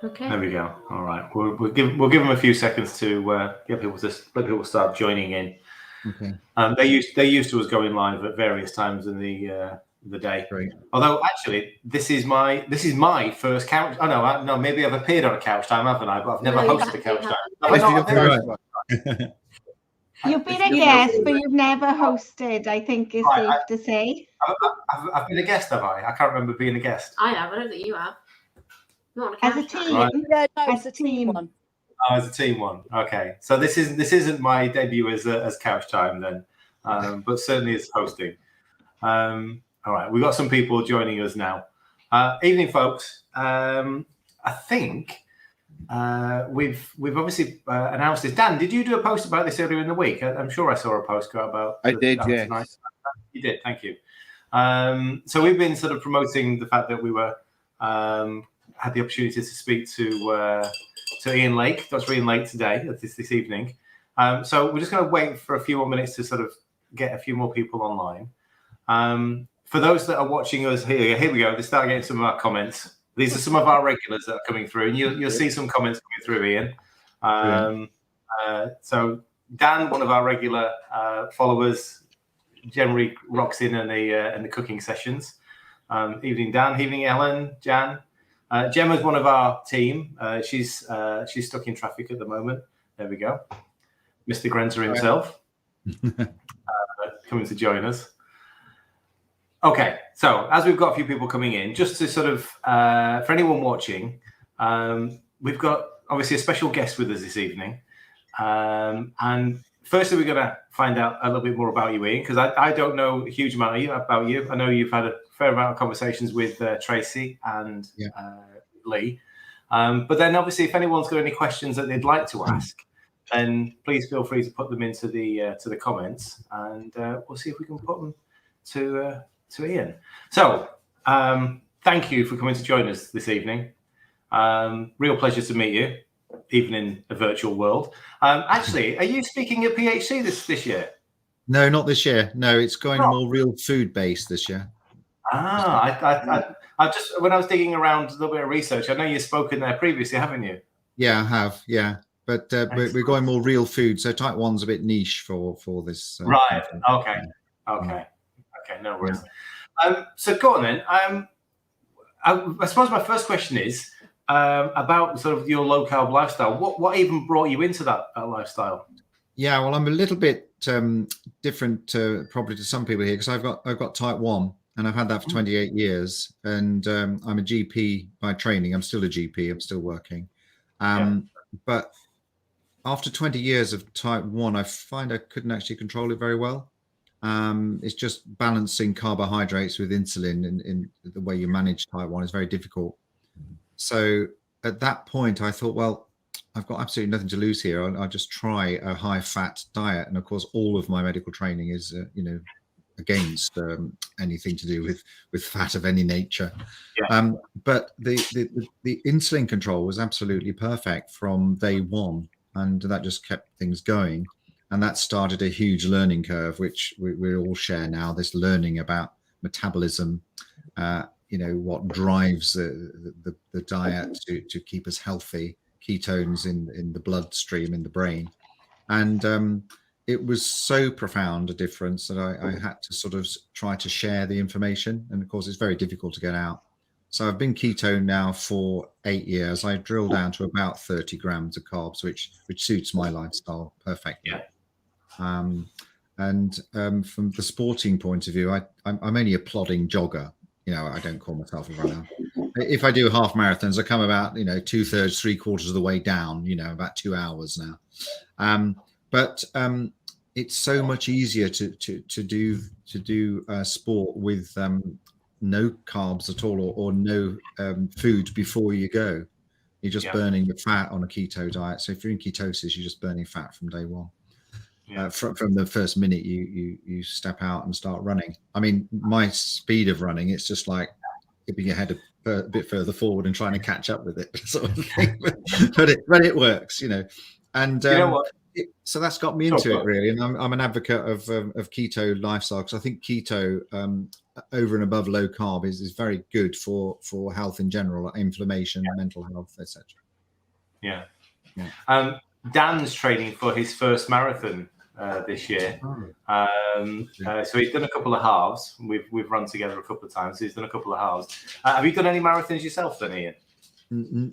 Okay. There we go. All right. We'll give them a few seconds to let people start joining in. Okay. They're used to us going live at various times in the day. Great. Although actually, this is my first couch. Oh no, maybe I've appeared on a couch time, haven't I? But I've never hosted a couch time. Have I not appeared? You've been a guest, but you've never hosted, I think is safe to say. I've been a guest, have I? I can't remember being a guest. I have. I don't think you have. Not As a team. Right. Yeah, no, As it's a team one. Oh, as a team one. Okay. So this isn't my debut as couch time then, but certainly as hosting. All right. We've got some people joining us now. Evening, folks. I think we've obviously announced this. Dan, did you do a post about this earlier in the week? I'm sure I saw a post go about. I did, yeah. You did. Thank you. So we've been sort of promoting the fact that we were had the opportunity to speak to Ian Lake, Dr. Ian Lake today, this evening. So we're just going to wait for a few more minutes to sort of get a few more people online. For those that are watching us here we go. They start getting some of our comments. These are some of our regulars that are coming through, and you'll see some comments coming through, Ian. So Dan, one of our regular followers, generally rocks in the cooking sessions. Evening, Dan. Evening, Ellen. Jan. Gemma's one of our team. She's stuck in traffic at the moment. There we go. Mr. Grenter himself coming to join us. Okay, so as we've got a few people coming in, just to sort of, for anyone watching, we've got obviously a special guest with us this evening. And firstly, we're going to find out a little bit more about you, Ian, because I don't know a huge amount about you. I know you've had a fair amount of conversations with Tracy and Lee. But then obviously, if anyone's got any questions that they'd like to ask, then please feel free to put them into the comments, and we'll see if we can put them to Ian. So thank you for coming to join us this evening. Real pleasure to meet you, even in a virtual world. Actually, are you speaking at PHC this year? No, not this year. No, it's going more real food based this year. I just, when I was digging around a little bit of research, I know you've spoken there previously, haven't you? Yeah, I have. Yeah, but we're going more real food. So type 1's a bit niche for this. Right. Okay. No worries. So go on then. I suppose my first question is about sort of your low carb lifestyle. What even brought you into that lifestyle? Yeah, well, I'm a little bit different probably to some people here, because I've got type 1. And I've had that for 28 years. And I'm a GP by training. I'm still a GP. I'm still working. But after 20 years of type 1, I find I couldn't actually control it very well. It's just balancing carbohydrates with insulin in the way you manage type 1 is very difficult. So at that point, I thought, well, I've got absolutely nothing to lose here. I'll just try a high fat diet. And of course, all of my medical training is, against anything to do with fat of any nature. But the insulin control was absolutely perfect from day one, and that just kept things going. And that started a huge learning curve, which we all share now, this learning about metabolism, what drives the diet to keep us healthy, ketones in the bloodstream, in the brain. And it was so profound a difference that I had to sort of try to share the information. And of course, it's very difficult to get out. So I've been keto now for 8 years. I drill down to about 30 grams of carbs, which suits my lifestyle perfectly. From the sporting point of view, I'm only a plodding jogger. I don't call myself a runner. If I do half marathons, I come about 2/3, 3/4 of the way down. About 2 hours now. But it's so much easier to do sport with no carbs at all, or no food before you go. You're just burning the fat on a keto diet. So if you're in ketosis, you're just burning fat from day one. From the first minute you step out and start running. I mean, my speed of running, it's just like keeping your head a bit further forward and trying to catch up with it, sort of thing. but it works, And you know what? So that's got me into it really, and I'm an advocate of keto lifestyle, because I think keto over and above low carb is very good for health in general, like inflammation, mental health, etc. Yeah. Yeah. Dan's training for his first marathon this year. So he's done a couple of halves. We've run together a couple of times. So he's done a couple of halves. Have you done any marathons yourself then, Ian?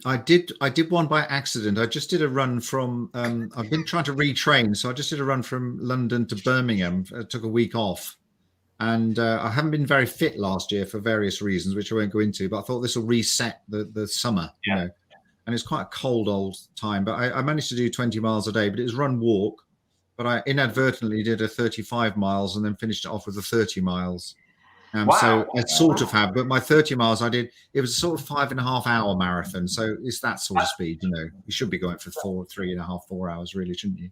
I did one by accident. I just did a run from I've been trying to retrain, so I just did a run from London to Birmingham. I took a week off, and I haven't been very fit last year for various reasons, which I won't go into, but I thought this will reset the summer, you know. And it's quite a cold old time, but I managed to do 20 miles a day, but it was run walk, but I inadvertently did a 35 miles and then finished it off with a 30 miles. So I sort of have, but my 30 miles I did, it was a sort of 5.5 hour marathon. So it's that sort of speed, you know. You should be going for 4 hours, really, shouldn't you?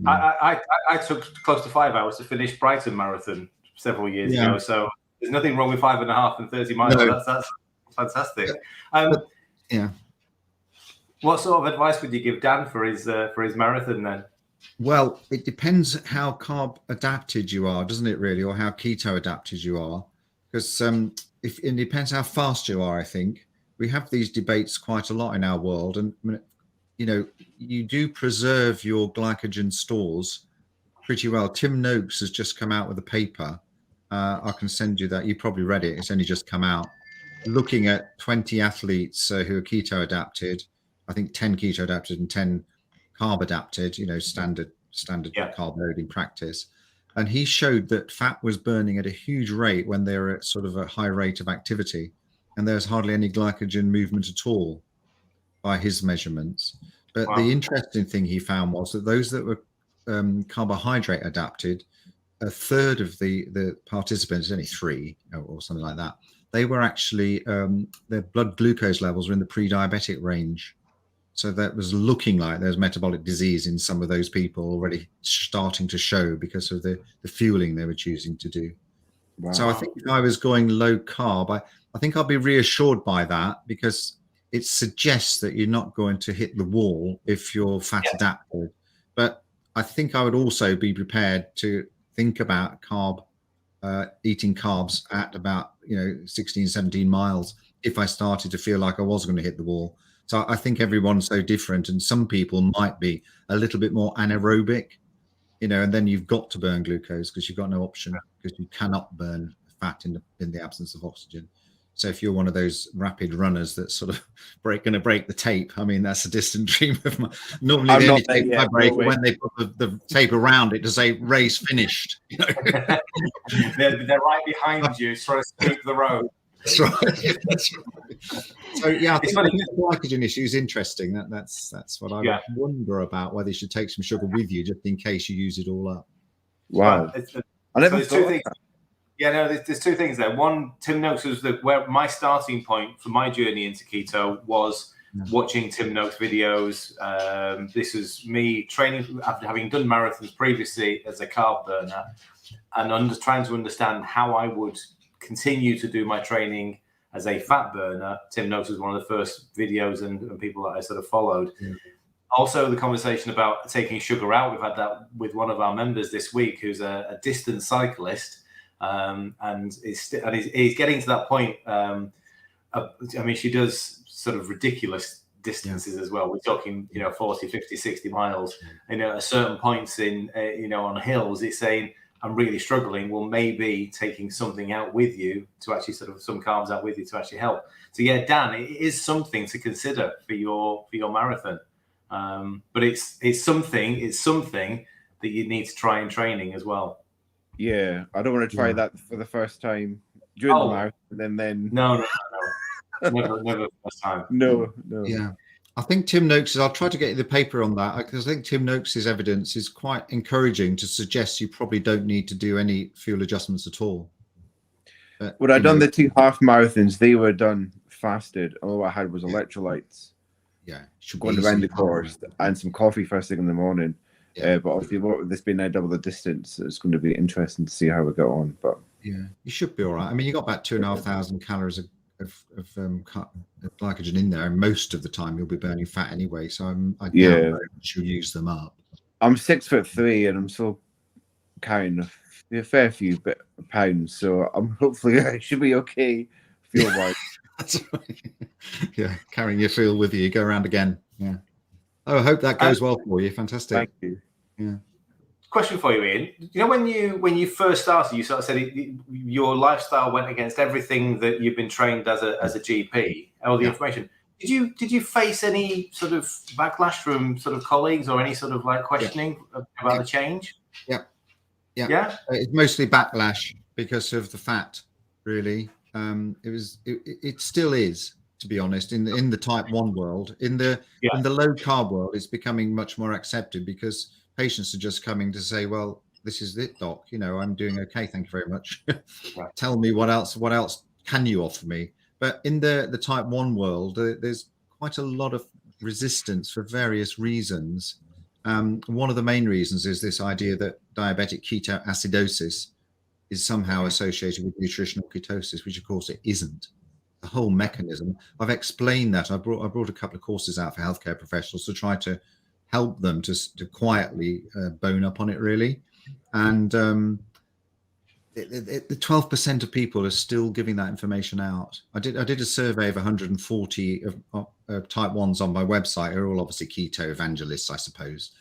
I took close to 5 hours to finish Brighton Marathon several years ago. So there's nothing wrong with 5.5 and 30 miles. No. That's fantastic. What sort of advice would you give Dan for his marathon then? Well, it depends how carb adapted you are, doesn't it, really, or how keto adapted you are? Because it depends how fast you are, I think. We have these debates quite a lot in our world. And, you know, you do preserve your glycogen stores pretty well. Tim Noakes has just come out with a paper. I can send you that. You probably read it. It's only just come out. Looking at 20 athletes who are keto adapted. I think 10 keto adapted and 10 carb adapted, you know, standard carb loading practice. And he showed that fat was burning at a huge rate when they were at sort of a high rate of activity. And there's hardly any glycogen movement at all by his measurements. But the interesting thing he found was that those that were carbohydrate adapted, a third of the participants, only 3 or something like that, they were actually, their blood glucose levels were in the pre-diabetic range. So that was looking like there's metabolic disease in some of those people already starting to show because of the fueling they were choosing to do. Wow. So I think if I was going low carb, I think I'll be reassured by that, because it suggests that you're not going to hit the wall if you're fat adapted. But I think I would also be prepared to think about eating carbs at about 16, 17 miles if I started to feel like I was going to hit the wall. So I think everyone's so different, and some people might be a little bit more anaerobic, and then you've got to burn glucose because you've got no option, because you cannot burn fat in the absence of oxygen. So if you're one of those rapid runners that's sort of going to break the tape, I mean, that's a distant dream of mine. Normally the only tape I break when they put the tape around it to say race finished. They're right behind you, trying to sweep the road. That's right. That's right. So yeah, I think the glycogen issue is interesting. That's what I wonder about, whether you should take some sugar with you just in case you use it all up. Wow. I never thought things. Yeah, no, there's 2 things there. One, Tim Noakes was where my starting point for my journey into keto was watching Tim Noakes videos. This was me training after having done marathons previously as a carb burner, and trying to understand how I would continue to do my training as a fat burner. Tim Noakes was one of the first videos and people that I sort of followed. Yeah. Also, the conversation about taking sugar out. We've had that with one of our members this week, who's a distance cyclist. And he's getting to that point. I mean, she does sort of ridiculous distances as well. We're talking, 40, 50, 60 miles. At certain points in, on hills, it's saying, I'm really struggling. Well, maybe taking something out with you to actually some carbs out with you to actually help. So yeah, Dan, it is something to consider for your marathon. But it's something that you need to try in training as well. Yeah, I don't want to try that for the first time during the marathon, and then no, never first time. No. Yeah, I think Tim Noakes. I'll try to get you the paper on that, because I think Tim Noakes' evidence is quite encouraging to suggest you probably don't need to do any fuel adjustments at all. When I done the 2 half marathons, they were done fasted. All I had was electrolytes. Yeah, going around the course and some coffee first thing in the morning. Yeah, but obviously, with this being now double the distance, it's going to be interesting to see how we go on. But yeah, you should be all right. I mean, you got about 2,500 calories of glycogen in there, and most of the time you'll be burning fat anyway. So I doubt you'll use them up. I'm 6'3" and I'm still carrying a fair few pounds, so I'm hopefully I should be okay fuel wise. That's right. Yeah, carrying your fuel with you, go around again. Yeah. Oh, I hope that goes well for you. Fantastic. Thank you. Yeah. Question for you, Ian. You know, when you first started, you sort of said your lifestyle went against everything that you've been trained as a GP, all the information. Did you face any sort of backlash from sort of colleagues or any sort of like questioning about the change? Yeah. It's mostly backlash because of the fat, really. It still is, to be honest, in the type 1 world. In the low carb world, it's becoming much more accepted because patients are just coming to say, well, this is it, doc. You know, I'm doing okay. Thank you very much. Tell me what else can you offer me? But in the type 1 world, there's quite a lot of resistance for various reasons. One of the main reasons is this idea that diabetic ketoacidosis is somehow associated with nutritional ketosis, which of course it isn't. The whole mechanism. I've explained that. I brought a couple of courses out for healthcare professionals to try to help them to quietly bone up on it, really. And the 12% of people are still giving that information out. I did a survey of 140 of type 1s on my website, who are all obviously keto evangelists, I suppose.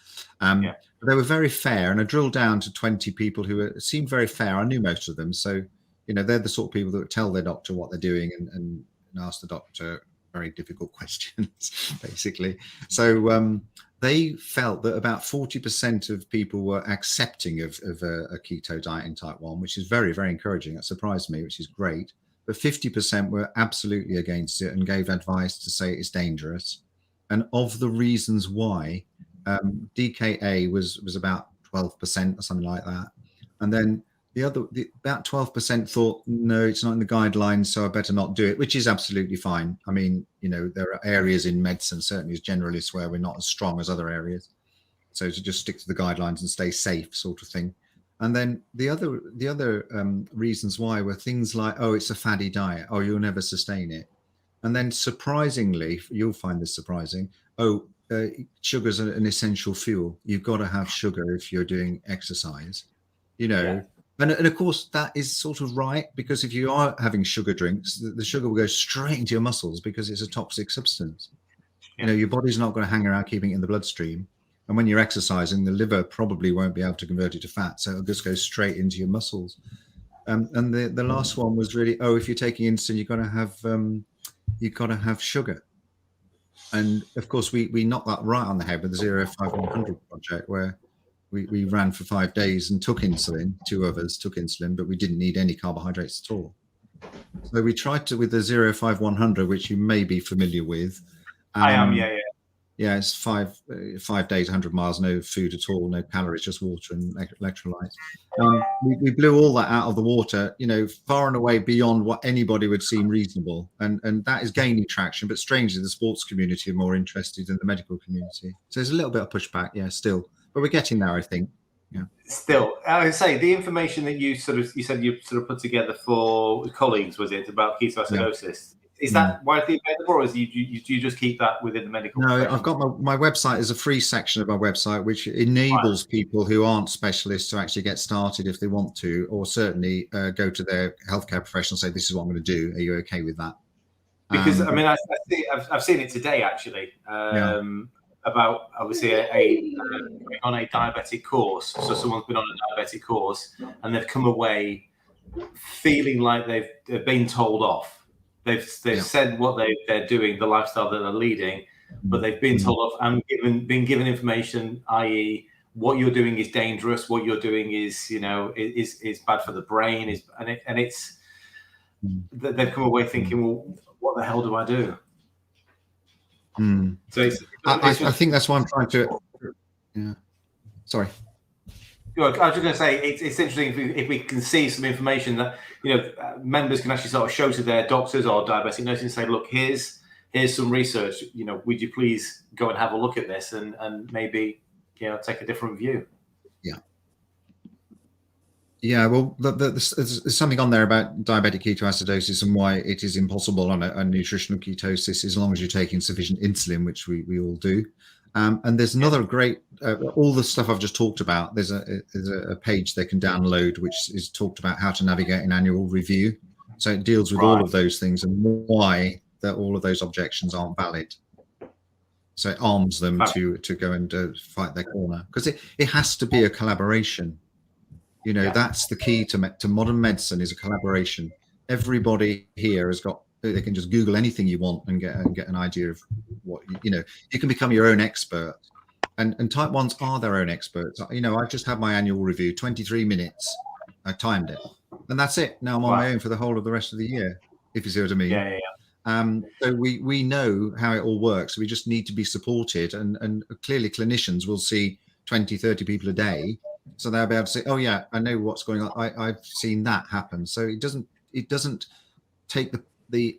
They were very fair, and I drilled down to 20 people who seemed very fair. I knew most of them, so you know they're the sort of people that would tell their doctor what they're doing and ask the doctor very difficult questions, basically. So they felt that about 40% of people were accepting of a keto diet in type 1, which is very, very encouraging. That surprised me, which is great. But 50% were absolutely against it and gave advice to say it's dangerous. And of the reasons why, DKA was about 12% or something like that. And then about 12% thought, no, it's not in the guidelines, so I better not do it, which is absolutely fine. I mean, you know, there are areas in medicine, certainly as generalists, where we're not as strong as other areas. So to just stick to the guidelines and stay safe, sort of thing. And then the other reasons why were things like, oh, it's a fatty diet, oh, you'll never sustain it. And then surprisingly, you'll find this surprising, sugar's an essential fuel. You've got to have sugar if you're doing exercise, you know. Yeah. And of course, that is sort of right, because if you are having sugar drinks, the sugar will go straight into your muscles because it's a toxic substance. Yeah. You know, your body's not going to hang around keeping it in the bloodstream. And when you're exercising, the liver probably won't be able to convert it to fat. So it'll just go straight into your muscles. And the last one was really, oh, if you're taking insulin, you've got to have sugar. And of course, we knocked that right on the head with the 05100 project, where we ran for 5 days and took insulin. 2 of us took insulin, but we didn't need any carbohydrates at all. So we tried to, with the 05100, which you may be familiar with. I am, yeah. Yeah, it's 5 days, 100 miles, no food at all, no calories, just water and electrolytes. We blew all that out of the water, you know, far and away beyond what anybody would seem reasonable. And that is gaining traction. But strangely, the sports community are more interested than the medical community. So there's a little bit of pushback, yeah, still. But we're getting there, I think. Yeah. Still, I would say the information that you said you put together for colleagues, was it, about ketoacidosis? Yeah. Is that widely available, or do you just keep that within the medical? No, I've got my website is a free section of my website, which enables people who aren't specialists to actually get started if they want to, or certainly go to their healthcare professional and say, this is what I'm going to do. Are you okay with that? Because, I mean, I've seen it today, actually, about obviously on a diabetic course. So someone's been on a diabetic course and they've come away feeling like they've been told off. They've said what they're doing, the lifestyle that they're leading, but they've been told off and been given information, i.e., what you're doing is dangerous, what you're doing is, you know, is bad for the brain, it's they've come away thinking, well, what the hell do I do? So I think that's why I'm trying to. Yeah. Sorry. I was just going to say it's interesting if we can see some information that, you know, members can actually sort of show to their doctors or diabetic nurses and say, look, here's some research. You know, would you please go and have a look at this and maybe, you know, take a different view. Yeah. Yeah, well, there's something on there about diabetic ketoacidosis and why it is impossible on a nutritional ketosis as long as you're taking sufficient insulin, which we all do. And there's another great, all the stuff I've just talked about. There's a page they can download, which is talked about how to navigate an annual review. So it deals with all of those things and why that all of those objections aren't valid. So it arms them to go and fight their corner, because it has to be a collaboration. You know, that's the key to modern medicine, is a collaboration. Everybody here has got, they can just Google anything you want and get an idea of what, you know, you can become your own expert. And type 1s are their own experts. You know, I've just had my annual review, 23 minutes. I timed it. And that's it. Now I'm on my own for the whole of the rest of the year, if you see what I mean. So we know how it all works. We just need to be supported. And clearly clinicians will see 20, 30 people a day. So they'll be able to say, oh yeah, I know what's going on. I've seen that happen. So it doesn't take the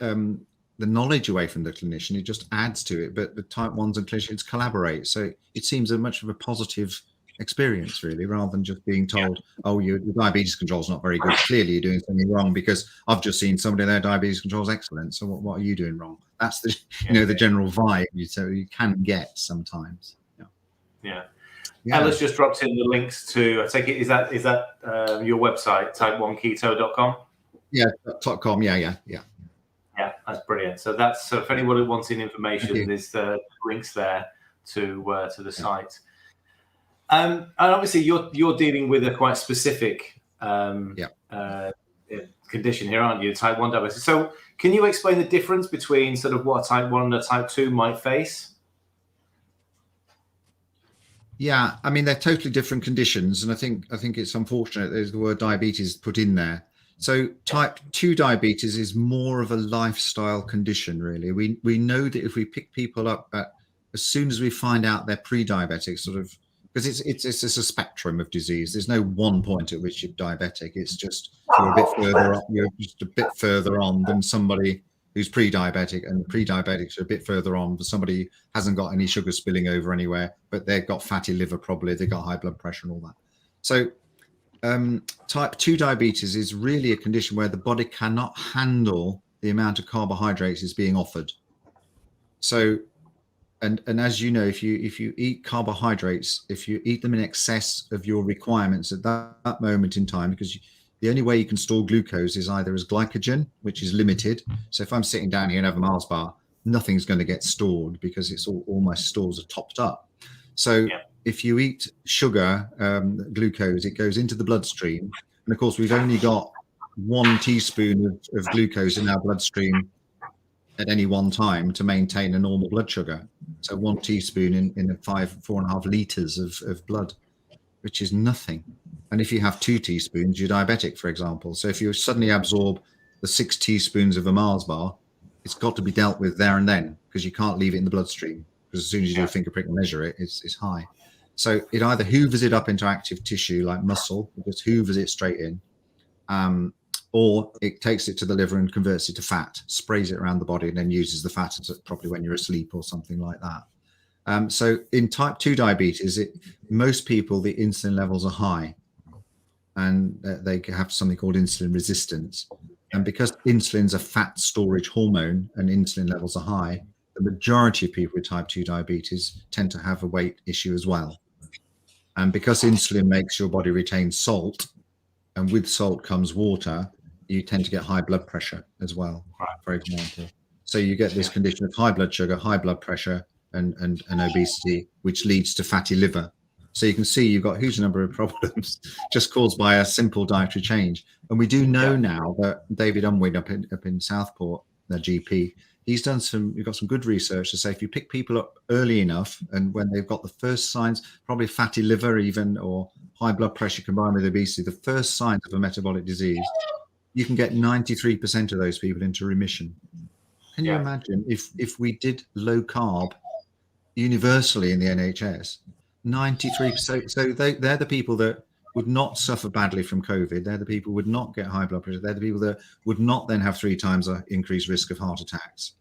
knowledge away from the clinician. It just adds to it. But the type 1s and clinicians collaborate. So it seems a much of a positive experience, really, rather than just being told, oh, your diabetes control is not very good. Clearly you're doing something wrong, because I've just seen somebody, their diabetes control is excellent. So what are you doing wrong? That's the the general vibe you can get sometimes. Ella's just dropped in the links to, I take it, is that your website, type1keto.com? Yeah, .com. Yeah, that's brilliant. So if anyone wants information, there's the links there to the site. And obviously you're dealing with a quite specific condition here, aren't you? Type 1 diabetes. So can you explain the difference between sort of what a type 1 and a type 2 might face? Yeah, I mean, they're totally different conditions, and I think it's unfortunate there's the word diabetes put in there. So type 2 diabetes is more of a lifestyle condition, really. We know that if we pick people up as soon as we find out they're pre-diabetic, sort of, because it's a spectrum of disease. There's no one point at which you're diabetic. It's just you're a bit further up, you're just a bit further on than somebody who's pre-diabetic, and pre-diabetics are a bit further on for somebody who hasn't got any sugar spilling over anywhere, but they've got fatty liver probably, they've got high blood pressure and all that. So type 2 diabetes is really a condition where the body cannot handle the amount of carbohydrates is being offered. So, and as you know, if you eat carbohydrates, if you eat them in excess of your requirements at that moment in time, because the only way you can store glucose is either as glycogen, which is limited. So if I'm sitting down here and have a Mars bar, nothing's going to get stored because it's all my stores are topped up. So if you eat sugar, glucose, it goes into the bloodstream. And of course, we've only got 1 teaspoon of glucose in our bloodstream at any one time to maintain a normal blood sugar. So 1 teaspoon in 4.5 liters of blood, which is nothing. And if you have 2 teaspoons, you're diabetic, for example. So if you suddenly absorb the 6 teaspoons of a Mars bar, it's got to be dealt with there and then, because you can't leave it in the bloodstream, because as soon as you do a finger prick and measure it, it's high. So it either hoovers it up into active tissue like muscle, it just hoovers it straight in, or it takes it to the liver and converts it to fat, sprays it around the body, and then uses the fat probably when you're asleep or something like that. So in type 2 diabetes, most people, the insulin levels are high, and they have something called insulin resistance. And because insulin's a fat storage hormone and insulin levels are high, the majority of people with type 2 diabetes tend to have a weight issue as well. And because insulin makes your body retain salt, and with salt comes water, you tend to get high blood pressure as well, for example. So you get this condition of high blood sugar, high blood pressure, and obesity, which leads to fatty liver. So you can see you've got a huge number of problems just caused by a simple dietary change. And we do know now that David Unwin up in Southport, their GP, we've got some good research to say if you pick people up early enough, and when they've got the first signs, probably fatty liver even, or high blood pressure combined with obesity, the first signs of a metabolic disease, you can get 93% of those people into remission. Can you imagine if we did low carb universally in the NHS? 93%. So they're the people that would not suffer badly from COVID. They're the people who would not get high blood pressure. They're the people that would not then have 3 times the increased risk of heart attacks.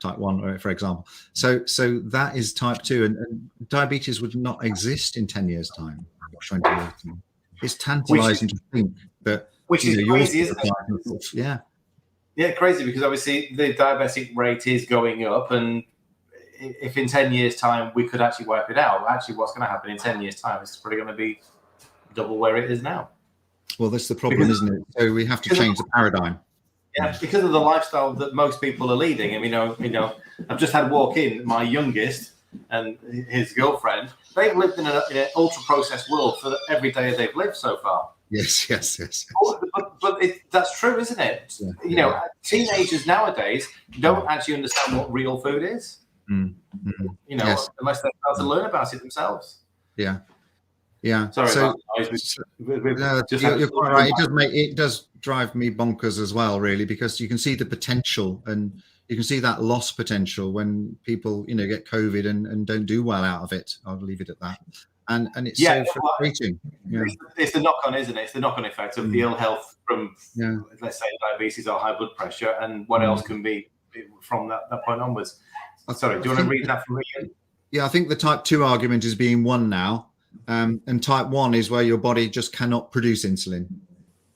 Type 1, for example. So that is type 2, and diabetes would not exist in 10 years' time, 20 years' time. It's tantalizing to think that. Which is crazy, isn't it? Yeah, crazy, because obviously the diabetic rate is going up, and if in 10 years' time we could actually work it out, actually what's going to happen in 10 years' time is probably going to be double where it is now. Well, that's the problem, isn't it? So we have to change the paradigm. Yeah, because of the lifestyle that most people are leading. I mean, I've just had walk in my youngest and his girlfriend. They've lived in an ultra processed world for every day they've lived so far. Yes. But that's true, isn't it? Yeah. Teenagers nowadays don't actually understand what real food is. Yes. Unless they start to learn about it themselves. Yeah. Sorry So, about that noise. you're quite right. It does drive me bonkers as well, really, because you can see the potential and you can see that lost potential when people, get COVID and don't do well out of it. I'll leave it at that. And it's so frustrating. It's the knock-on, isn't it? It's the knock-on effect of the ill health from, let's say, diabetes or high blood pressure, and what else can be from that point onwards. Sorry, do you want to read that from Ian? Yeah, I think the type 2 argument is being won now. And type 1 is where your body just cannot produce insulin.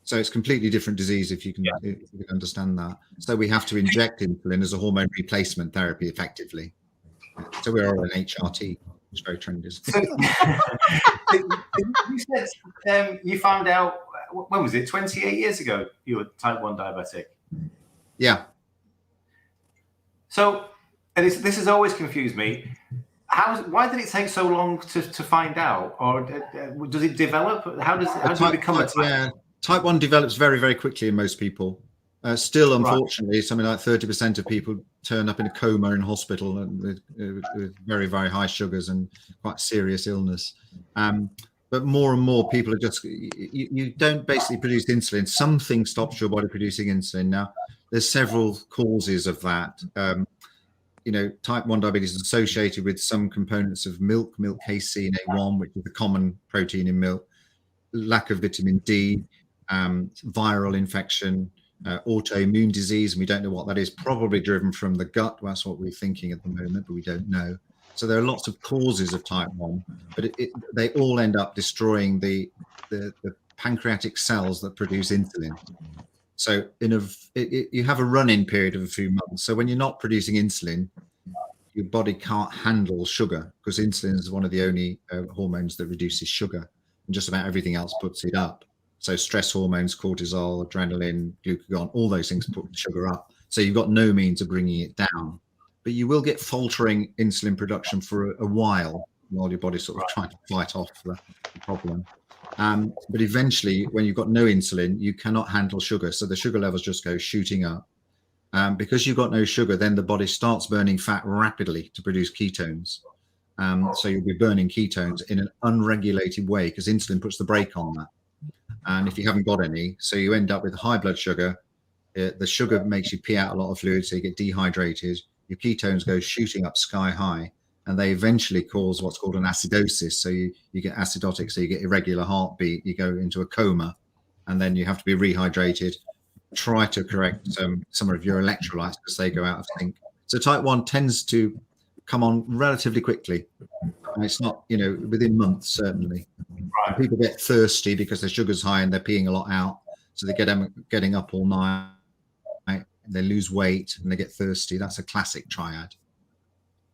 So it's completely different disease if you can understand that. So we have to inject insulin as a hormone replacement therapy effectively. So we're all an HRT. It's very trendy. You said you found out, when was it, 28 years ago you were type 1 diabetic? Yeah. So, and this has always confused me. Why did it take so long to find out? Or does it develop? How does it become a type? Yeah, type 1 develops very, very quickly in most people. Still, unfortunately, something like 30% of people turn up in a coma in hospital with very, very high sugars and quite serious illness. But more and more people are just, you don't basically produce insulin. Something stops your body producing insulin. Now, there's several causes of that. Type 1 diabetes is associated with some components of milk casein A1, which is the common protein in milk, lack of vitamin D, viral infection, autoimmune disease, and we don't know what that is, probably driven from the gut. That's what we're thinking at the moment, but we don't know. So there are lots of causes of type 1, but they all end up destroying the pancreatic cells that produce insulin. So you have a run-in period of a few months. So when you're not producing insulin, your body can't handle sugar, because insulin is one of the only hormones that reduces sugar, and just about everything else puts it up. So stress hormones, cortisol, adrenaline, glucagon, all those things put sugar up. So you've got no means of bringing it down. But you will get faltering insulin production for a while your body's sort of trying to fight off the problem. But eventually, when you've got no insulin, you cannot handle sugar. So the sugar levels just go shooting up. Because you've got no sugar, then the body starts burning fat rapidly to produce ketones. So you'll be burning ketones in an unregulated way, because insulin puts the brake on that. And if you haven't got any, so you end up with high blood sugar. The sugar makes you pee out a lot of fluid, so you get dehydrated. Your ketones go shooting up sky high, and they eventually cause what's called an acidosis. So you get acidotic, so you get irregular heartbeat, you go into a coma, and then you have to be rehydrated, try to correct some of your electrolytes because they go out of sync. So type 1 tends to come on relatively quickly. And it's not, within months, certainly. Right. People get thirsty because their sugar's high and they're peeing a lot out. So they get getting up all night, they lose weight and they get thirsty. That's a classic triad.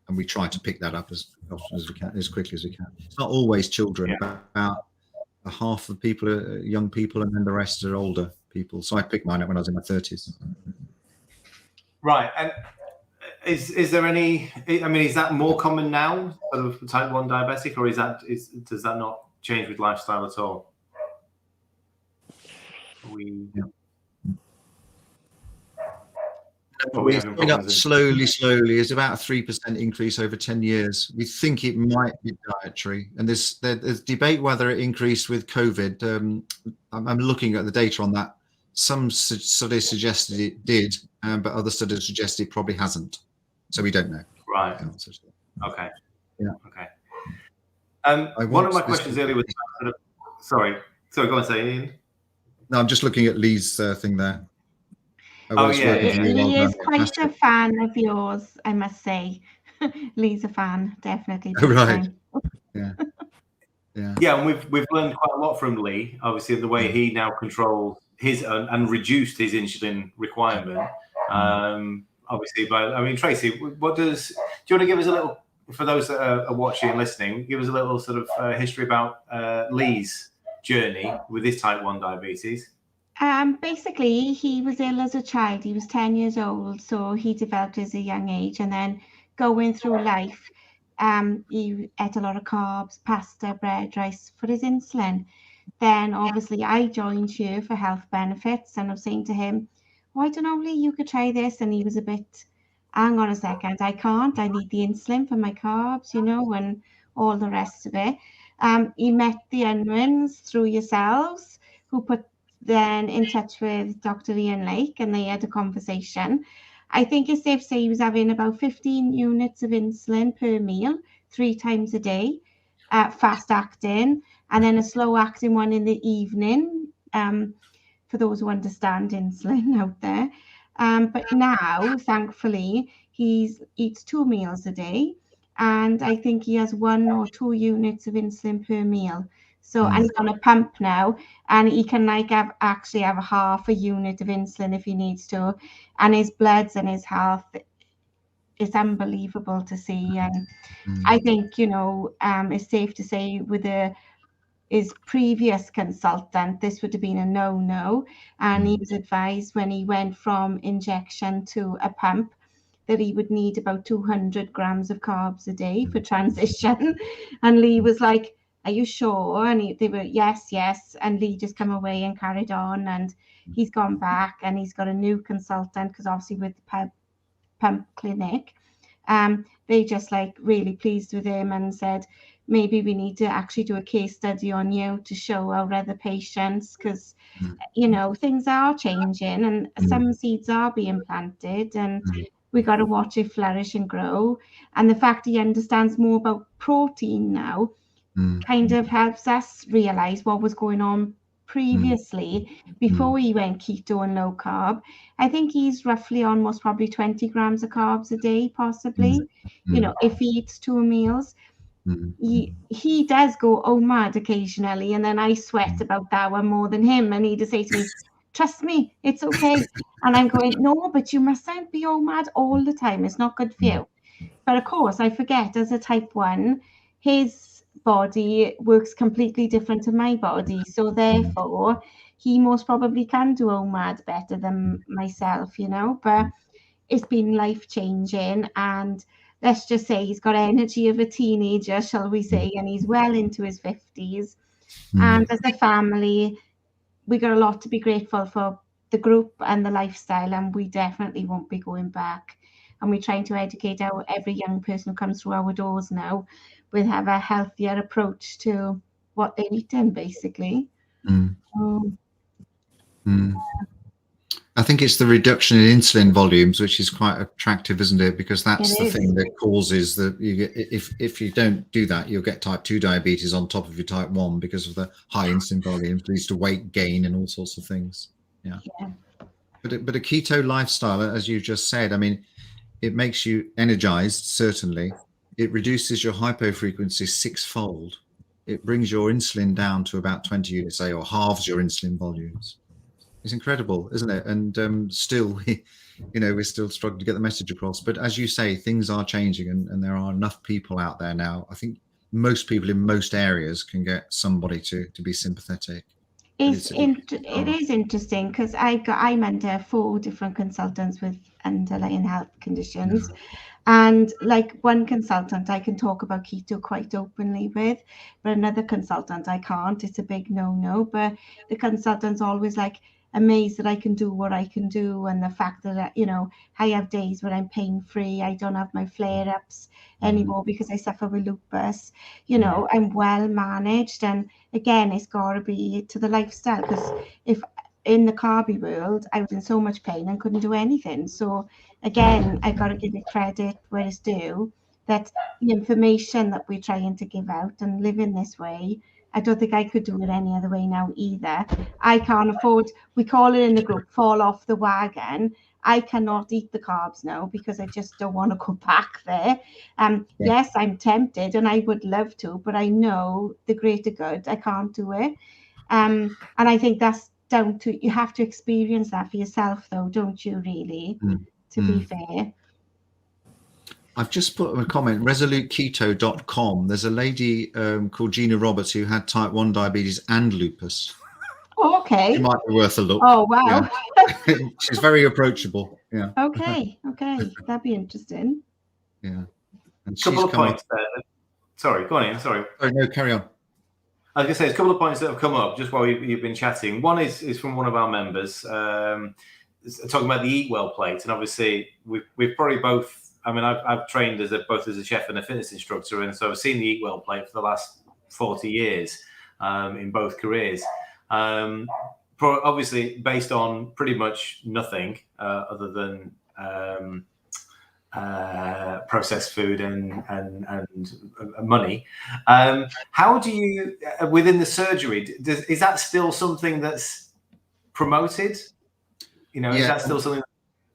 And we try to pick that up as often as we can, as quickly as we can. It's not always children. Yeah. About half of people are young people, and then the rest are older people. So I picked mine up when I was in my 30s. Right. And is there any? I mean, is that more common now, sort of type 1 diabetic, or does that not change with lifestyle at all? It's going up slowly. It's about a 3% increase over 10 years. We think it might be dietary, and there's debate whether it increased with COVID. I'm looking at the data on that. Some studies suggested it did, but other studies suggest it probably hasn't. So we don't know. Right. Okay. Yeah. Okay. One of my questions earlier was sorry, go on, say Ian. No, I'm just looking at Lee's thing there. Lee is quite a fan of yours, I must say. Lee's a fan, definitely. Oh, right. Yeah. And we've learned quite a lot from Lee. Obviously, the way he now controls his and reduced his insulin requirement. Obviously, but I mean, Tracy, what does you want to give us a little, for those that are watching and listening, give us a little sort of history about Lee's journey with his type 1 diabetes? Basically, he was ill as a child. He was 10 years old, so he developed as a young age, and then going through life, he ate a lot of carbs, pasta, bread, rice for his insulin. Then obviously I joined here for health benefits, and I was saying to him, why don't only you could try this? And he was a bit, hang on a second, I can't, I need the insulin for my carbs, and all the rest of it. He met the Unwins through yourselves, who put then in touch with Dr. Ian Lake, and they had a conversation. I think it's safe to say he was having about 15 units of insulin per meal, 3 times a day, fast acting, and then a slow acting one in the evening, for those who understand insulin out there. But now, thankfully, he eats 2 meals a day, and I think he has 1 or 2 units of insulin per meal. So, and he's on a pump now, and he can actually have half a unit of insulin if he needs to, and his bloods and his health is unbelievable to see. And I think, it's safe to say with his previous consultant, this would have been a no, and he was advised when he went from injection to a pump that he would need about 200 grams of carbs a day for transition. And Lee was like, are you sure? And they were, yes. And Lee just come away and carried on, and he's gone back and he's got a new consultant, because obviously with the pump clinic, they just really pleased with him and said, maybe we need to actually do a case study on you to show our other patients, because things are changing and some seeds are being planted, and we got to watch it flourish and grow. And the fact he understands more about protein now kind of helps us realize what was going on previously before he went keto and low carb. I think he's roughly on most probably 20 grams of carbs a day, possibly, if he eats 2 meals. He does go mad occasionally, and then I sweat about that one more than him, and he'd say to me, trust me, it's okay. And I'm going, no, but you mustn't be mad all the time, it's not good for you. But of course I forget, as a type 1, his body works completely different to my body, so therefore he most probably can do mad better than myself, but it's been life-changing. And let's just say he's got energy of a teenager, shall we say, and he's well into his 50s. And as a family, we got a lot to be grateful for, the group and the lifestyle, and we definitely won't be going back. And we're trying to educate every young person who comes through our doors now with have a healthier approach to what they're eating, basically. I think it's the reduction in insulin volumes, which is quite attractive, isn't it? Because that's the thing that causes that you get, if you don't do that, you'll get type 2 diabetes on top of your type 1 because of the high insulin volumes, leads to weight gain and all sorts of things. Yeah. But a keto lifestyle, as you just said, I mean, it makes you energized, certainly. It reduces your hypofrequency 6-fold. It brings your insulin down to about 20 units a day, or halves your insulin volumes. It's incredible, isn't it? And still, we're still struggling to get the message across. But as you say, things are changing, and there are enough people out there now. I think most people in most areas can get somebody to be sympathetic. It is interesting, because I'm under 4 different consultants with underlying health conditions. And one consultant I can talk about keto quite openly with, but another consultant I can't. It's a big no. But the consultant's always amazed that I can do what I can do, and the fact that I have days when I'm pain-free, I don't have my flare-ups anymore because I suffer with lupus. I'm well managed, and again, it's got to be to the lifestyle, because if in the carby world I was in so much pain and couldn't do anything. So again, I got to give it credit where it's due, that the information that we're trying to give out and live in this way, I don't think I could do it any other way now either. I can't afford, we call it in the group, fall off the wagon. I cannot eat the carbs now because I just don't want to go back there. Yes, I'm tempted and I would love to, but I know the greater good, I can't do it. And I think that's down to, you have to experience that for yourself though, don't you, really, to be fair. I've just put a comment, resoluteketo.com. There's a lady called Gina Roberts who had type 1 diabetes and lupus. Oh, okay. She might be worth a look. Oh, wow. Yeah. She's very approachable. Yeah. Okay. That'd be interesting. Yeah. And Couple of points there. Sorry, go on, Ian. Sorry. Oh, no, carry on. I was going to say, there's a couple of points that have come up just while you've been chatting. One is from one of our members talking about the Eat Well plate. And obviously, we've probably both, I mean, I've trained both as a chef and a fitness instructor. And so I've seen the Eat Well plate for the last 40 years in both careers. Obviously, based on pretty much nothing other than processed food and money. How do you, within the surgery, is that still something that's promoted? You know, is that still something that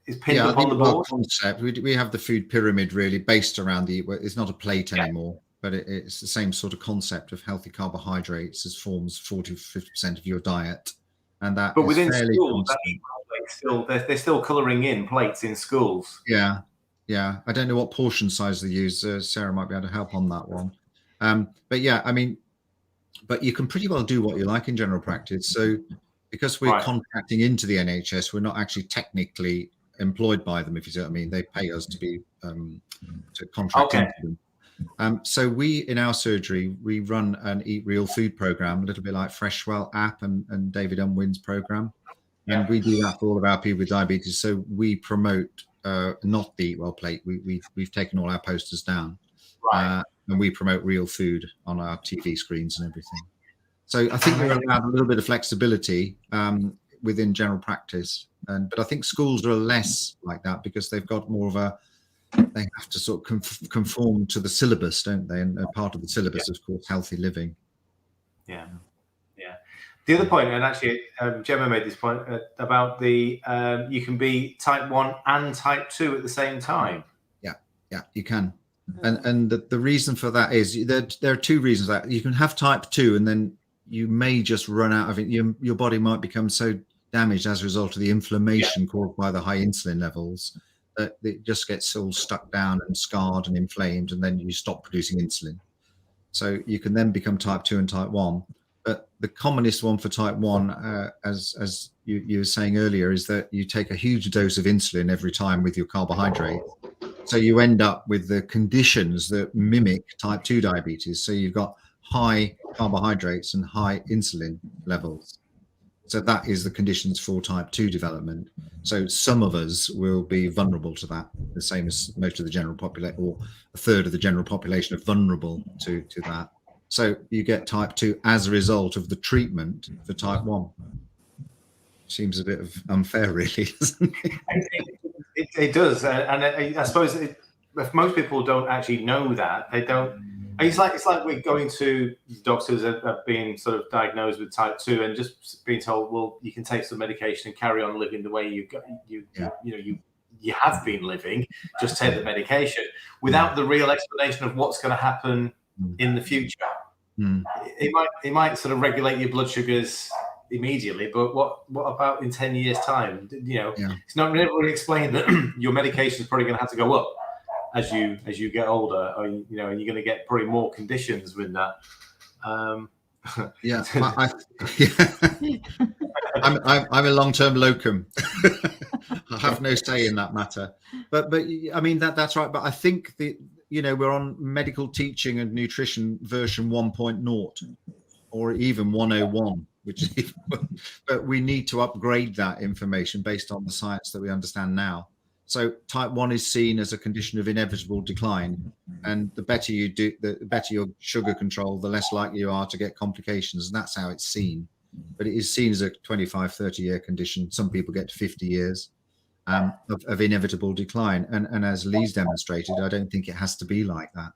is pinned upon the board? Concept. We have the food pyramid really based around it's not a plate anymore, but it's the same sort of concept of healthy carbohydrates as forms 40-50% of your diet. And that, but within schools, they're still colouring in plates in schools. Yeah, I don't know what portion size they use. Sarah might be able to help on that one. But yeah, I mean, but you can pretty well do what you like in general practice. So because we're contracting into the NHS, we're not actually technically employed by them, if you see what I mean. They pay us to be to contract into them. So we, in our surgery, we run an Eat Real Food program, a little bit like Freshwell app and David Unwin's program. And we do that for all of our people with diabetes. So we promote not the Eat Well plate. We've taken all our posters down, and we promote real food on our TV screens and everything. So I think we're allowed a little bit of flexibility within general practice, but I think schools are less like that because they've got more of they have to sort of conform to the syllabus, don't they? And part of the syllabus, of course, healthy living. Yeah. The other point, and actually Gemma made this point about the you can be type 1 and type 2 at the same time. Yeah, you can. And the reason for that is there are two reasons that you can have type 2 and then you may just run out of it. Your body might become so damaged as a result of the inflammation caused by the high insulin levels that it just gets all stuck down and scarred and inflamed, and then you stop producing insulin. So you can then become type 2 and type 1. But the commonest one for type 1, as you were saying earlier, is that you take a huge dose of insulin every time with your carbohydrate. So you end up with the conditions that mimic type 2 diabetes. So you've got high carbohydrates and high insulin levels. So that is the conditions for type 2 development. So some of us will be vulnerable to that, the same as most of the general population, or a third of the general population are vulnerable to that. So you get type 2 as a result of the treatment for type 1. Seems a bit unfair, really, doesn't it? It does, and I suppose if most people don't actually know that, they don't. It's like we're going to doctors being sort of diagnosed with type 2 and just being told, well, you can take some medication and carry on living the way you have been living. Just take the medication without the real explanation of what's going to happen in the future. It might sort of regulate your blood sugars immediately, but what about in 10 years' time? It's not really explained that your medication is probably going to have to go up as you get older, or you're going to get probably more conditions with that. I'm a long-term locum. I have no say in that matter. But I mean that's right. But I think we're on medical teaching and nutrition version 1.0 or even 101, but we need to upgrade that information based on the science that we understand now. So type 1 is seen as a condition of inevitable decline, and the better you do, the better your sugar control, the less likely you are to get complications, and that's how it's seen. But it is seen as a 25-30 year condition. Some people get to 50 years of inevitable decline, and as Lee's demonstrated, I don't think it has to be like that.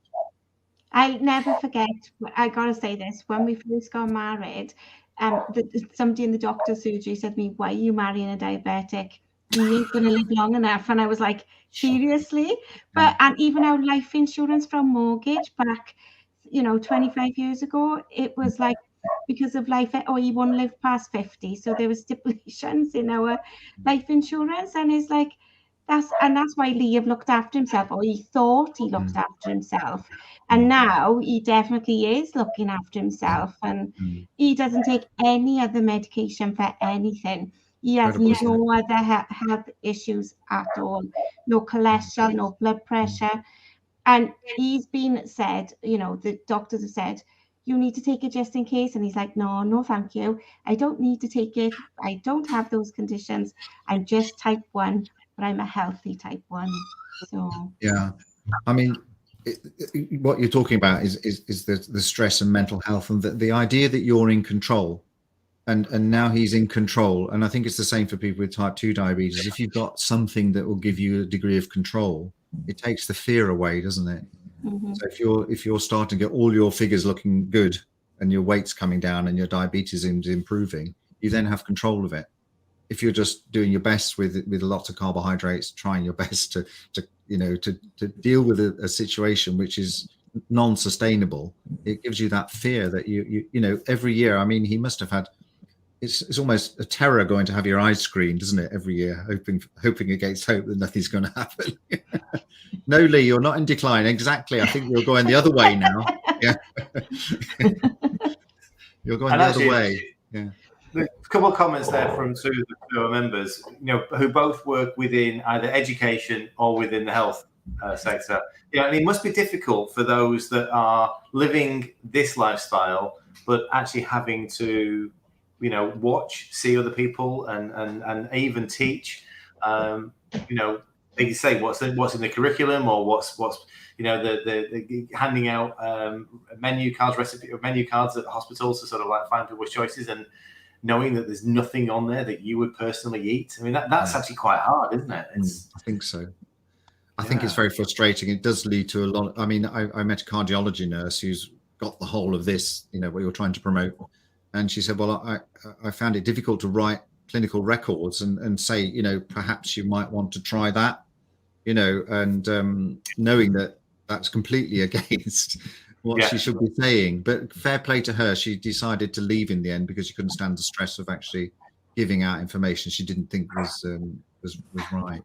I'll never forget, I gotta say this, when we first got married, somebody in the doctor's surgery said to me, why are you marrying a diabetic? You ain't gonna live long enough. And I was like, seriously? And even our life insurance from mortgage back, 25 years ago, it was like, because of life, you won't live past 50. So there were stipulations in our life insurance. And it's like, That's why Liam looked after himself, or he thought he looked after himself, and now he definitely is looking after himself, and he doesn't take any other medication for anything. He has no other health issues at all, no cholesterol, no blood pressure, and he's been said, the doctors have said, you need to take it just in case, and he's like, no, thank you, I don't need to take it, I don't have those conditions, I'm just type 1, but I'm a healthy type 1. So yeah, I mean, what you're talking about is the stress and mental health, and the idea that you're in control, and now he's in control. And I think it's the same for people with type 2 diabetes. If you've got something that will give you a degree of control, it takes the fear away, doesn't it? So if you're starting to get all your figures looking good and your weight's coming down and your diabetes is improving, you then have control of it. If you're just doing your best with lots of carbohydrates, trying your best to deal with a situation which is non-sustainable, it gives you that fear that you every year. I mean, he must have had. It's almost a terror going to have your eyes screened, isn't it? Every year, hoping against hope that nothing's going to happen. No, Lee, you're not in decline. Exactly. I think you're going the other way now. Yeah. You're going the other way. Yeah. A couple of comments there from two of our members, who both work within either education or within the health sector. And it must be difficult for those that are living this lifestyle, but actually having to, see other people and even teach. They can say what's in the curriculum, or what's the handing out menu cards at hospitals to sort of like find people's choices, and knowing that there's nothing on there that you would personally eat. I mean, that's actually quite hard, isn't it? I think so. I think it's very frustrating. It does lead to a lot. I mean, I met a cardiology nurse who's got the whole of this, what you're trying to promote. And she said, well, I found it difficult to write clinical records and say, perhaps you might want to try that, and knowing that that's completely against what she should be saying. But fair play to her. She decided to leave in the end because she couldn't stand the stress of actually giving out information she didn't think was right.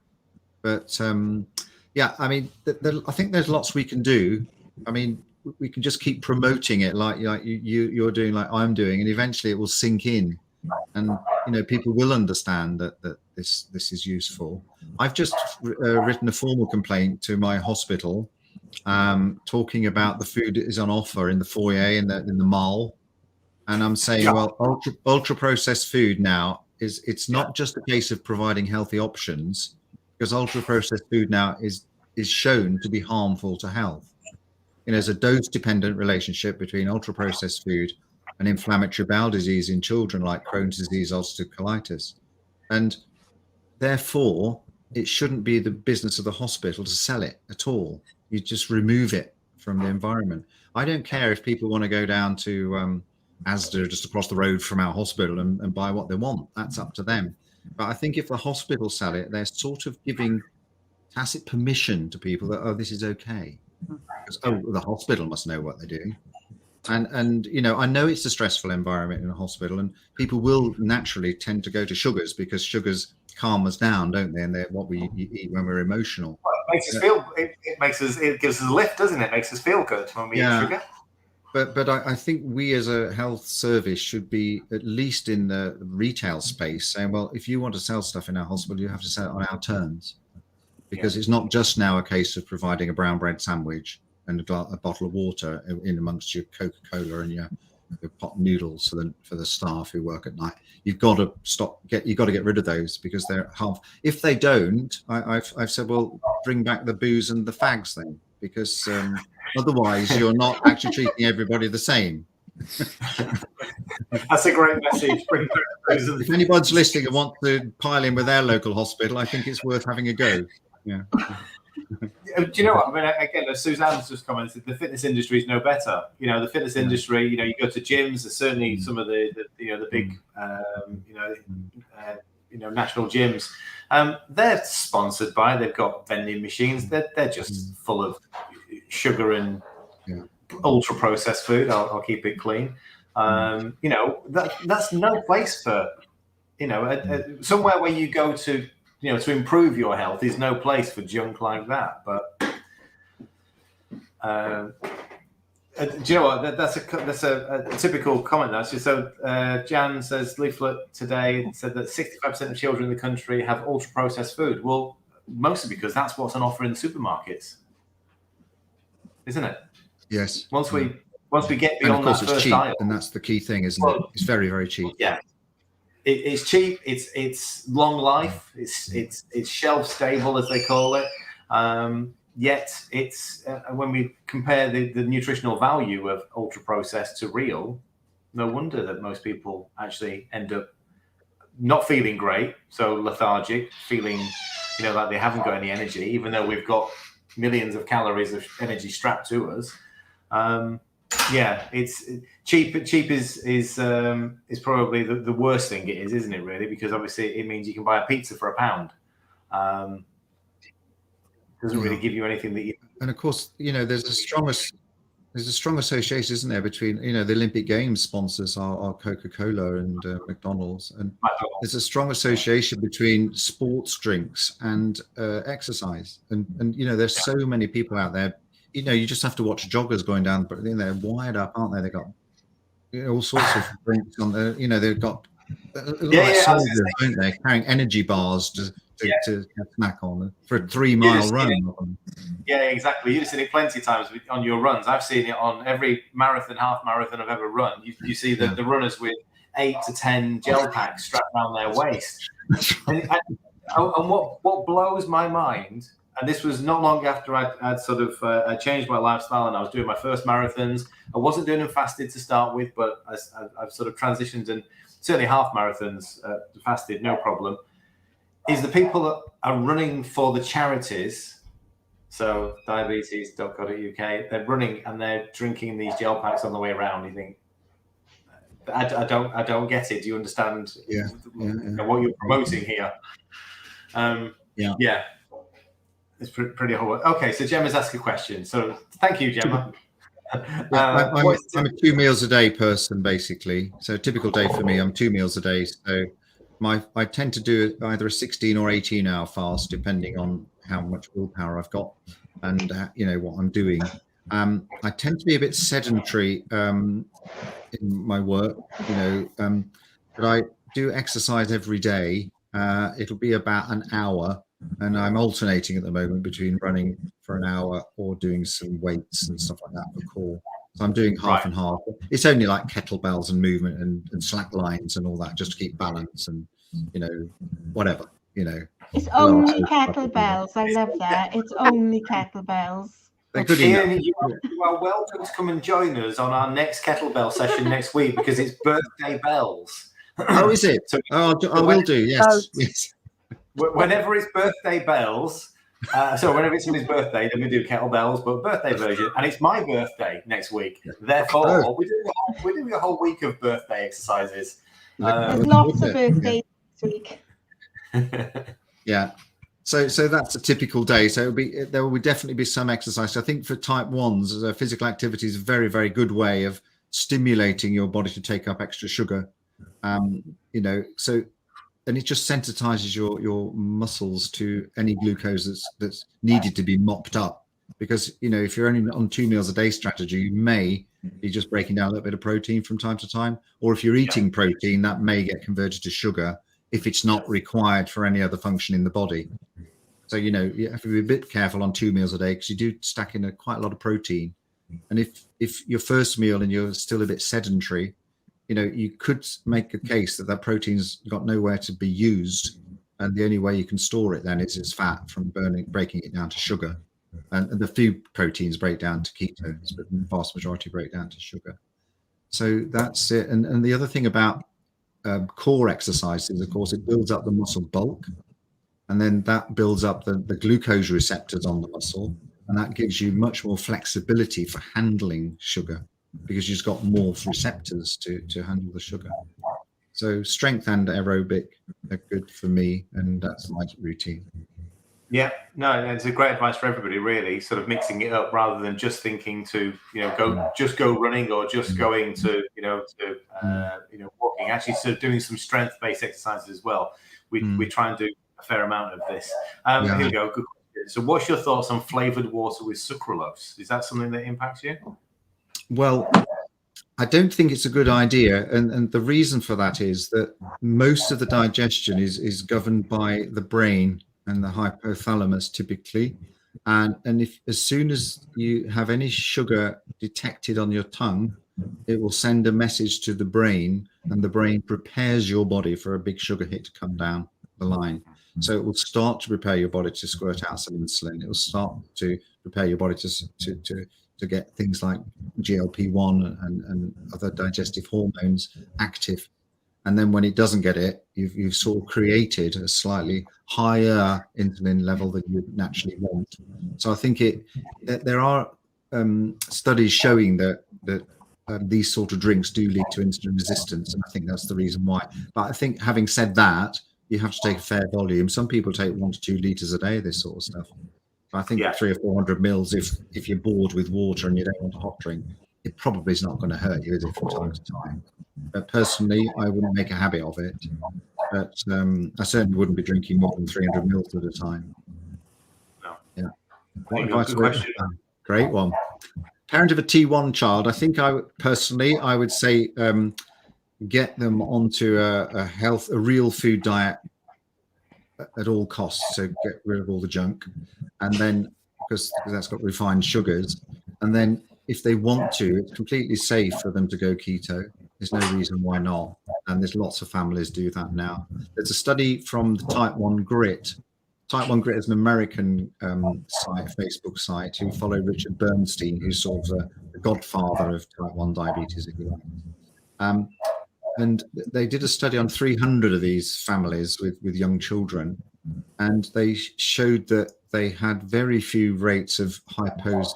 But I mean, I think there's lots we can do. I mean, we can just keep promoting it like you're doing, like I'm doing, and eventually it will sink in, and people will understand that this is useful. I've just written a formal complaint to my hospital, talking about the food that is on offer in the foyer in the mall, and I'm saying, well, ultra processed food now it's not just a case of providing healthy options, because ultra processed food now is shown to be harmful to health. There's a dose-dependent relationship between ultra-processed food and inflammatory bowel disease in children like Crohn's disease, ulcerative colitis. And therefore, it shouldn't be the business of the hospital to sell it at all. You just remove it from the environment. I don't care if people want to go down to Asda just across the road from our hospital and buy what they want. That's up to them. But I think if the hospital sell it, they're sort of giving tacit permission to people that, this is okay. Because, the hospital must know what they're doing. And I know it's a stressful environment in a hospital, and people will naturally tend to go to sugars because sugars calm us down, don't they? And they're what we eat when we're emotional. Well, it makes us feel. It gives us a lift, doesn't it? It makes us feel good when we eat sugar. But I think we as a health service should be, at least in the retail space, saying, well, if you want to sell stuff in our hospital, you have to sell it on our terms. Because it's not just now a case of providing a brown bread sandwich and a bottle of water in amongst your Coca-Cola and your pot noodles for the staff who work at night. You've got to you've got to get rid of those because they're harmful. If they don't, I've said, well, bring back the booze and the fags then, because otherwise you're not actually treating everybody the same. That's a great message. If anyone's listening and wants to pile in with their local hospital, I think it's worth having a go. Yeah. Do you know what? I mean, again, as Suzanne's just commented, the fitness industry is no better. The fitness industry, you go to gyms, there's certainly some of the big, national gyms. They're sponsored by, they've got vending machines. They're just full of sugar and ultra processed food. I'll keep it clean. That's no place for, somewhere where you go to to improve your health is no place for junk like that. But do you know what? That's a typical comment. Actually, so Jan says leaflet today said that 65% of children in the country have ultra processed food. Well, mostly because that's what's on offer in the supermarkets, isn't it? Yes. Once we get And of beyond course, that it's first cheap, aisle, and that's the key thing, isn't it? It's very, very cheap. yeah, it's cheap. It's long life. It's shelf stable, as they call it. Yet it's when we compare the nutritional value of ultra processed to real, no wonder that most people actually end up not feeling great, so lethargic, feeling like they haven't got any energy, even though we've got millions of calories of energy strapped to us. It's cheap. Cheap is probably the worst thing it is, isn't it? Really, because obviously it means you can buy a pizza for £1. Doesn't really give you anything that you. And of course, there's a strong association, isn't there, between the Olympic Games sponsors are Coca-Cola and McDonald's, and there's a strong association between sports drinks and exercise, and there's so many people out there. You just have to watch joggers going down, but they're wired up, aren't they? They've got all sorts of drinks on there. They've got soldiers, don't they, carrying energy bars to snack on for a 3-mile run. Yeah, exactly. You've seen it plenty of times on your runs. I've seen it on every marathon, half marathon I've ever run. You see the runners with 8 to 10 gel packs strapped around their waist. And what blows my mind, and this was not long after I'd sort of I changed my lifestyle and I was doing my first marathons. I wasn't doing them fasted to start with, but I've sort of transitioned, and certainly half marathons fasted, no problem. Is the people that are running for the charities, so diabetes.co.uk, they're running and they're drinking these gel packs on the way around. You think, I don't get it. Do you understand what you're promoting here? It's pretty hard. Okay, so Gemma's asked a question. So thank you, Gemma. I'm a 2 meals a day person, basically. So a typical day for me, I'm 2 meals a day. So I tend to do either a 16 or 18-hour fast, depending on how much willpower I've got and what I'm doing. I tend to be a bit sedentary in my work, but I do exercise every day. It'll be about an hour, and I'm alternating at the moment between running for an hour or doing some weights and stuff like that for core. So I'm doing half and half. It's only like kettlebells and movement and slack lines and all that, just to keep balance and whatever. It's only kettlebells. I love that. It's only kettlebells. Ian, you are welcome to come and join us on our next kettlebell session next week, because it's birthday bells. Oh, is it? So, I will do. Yes. Whenever it's birthday bells. So whenever it's somebody's birthday, then we do kettlebells, but birthday version. And it's my birthday next week. Therefore, we're doing a whole week of birthday exercises. There's lots of birthdays this week. Yeah. So that's a typical day. So there will definitely be some exercise. I think for type 1s, physical activity is a very, very good way of stimulating your body to take up extra sugar. And it just sensitizes your muscles to any glucose that's needed to be mopped up. Because, if you're only on 2 meals a day strategy, you may be just breaking down a little bit of protein from time to time. Or if you're eating protein, that may get converted to sugar if it's not required for any other function in the body. So, you have to be a bit careful on 2 meals a day, because you do stack in quite a lot of protein. And if your first meal and you're still a bit sedentary, you could make a case that protein's got nowhere to be used, and the only way you can store it then is as fat from breaking it down to sugar. And the few proteins break down to ketones, but the vast majority break down to sugar. So that's it. And the other thing about core exercises, of course, it builds up the muscle bulk, and then that builds up the glucose receptors on the muscle, and that gives you much more flexibility for handling sugar, because you've got more receptors to handle the sugar. So strength and aerobic are good for me, and that's my routine. Yeah, no, it's a great advice for everybody, really, sort of mixing it up rather than just thinking to, go running or just going to, walking. Actually, sort of doing some strength-based exercises as well. We try and do a fair amount of this. Yeah. Here we go. Good question. So, what's your thoughts on flavored water with sucralose? Is that something that impacts you? Well, I don't think it's a good idea, and the reason for that is that most of the digestion is governed by the brain and the hypothalamus typically, and if as soon as you have any sugar detected on your tongue, it will send a message to the brain, and the brain prepares your body for a big sugar hit to come down the line. So it will start to prepare your body to squirt out some insulin. It will start to prepare your body to get things like GLP-1 and other digestive hormones active. And then when it doesn't get it, you've sort of created a slightly higher insulin level than you naturally want. So I think there are studies showing that these sort of drinks do lead to insulin resistance, and I think that's the reason why. But I think, having said that, you have to take a fair volume. Some people take 1 to 2 liters a day of this sort of stuff. I think 300 or 400 mils, if you're bored with water and you don't want a hot drink, it probably is not going to hurt you, is it, from time to time? But personally, I wouldn't make a habit of it. But I certainly wouldn't be drinking more than 300 mils at a time. No. Yeah. Good question. Great one. Parent of a T1 child, I think I would say get them onto a real food diet at all costs. So get rid of all the junk, and then because that's got refined sugars, and then if they want to, it's completely safe for them to go keto. There's no reason why not, and there's lots of families do that now. There's a study from the Type 1 Grit. Type 1 Grit is an American Facebook site who follow Richard Bernstein, who's sort of the godfather of Type 1 diabetes, if you like. And they did a study on 300 of these families with young children, and they showed that they had very few rates of hypos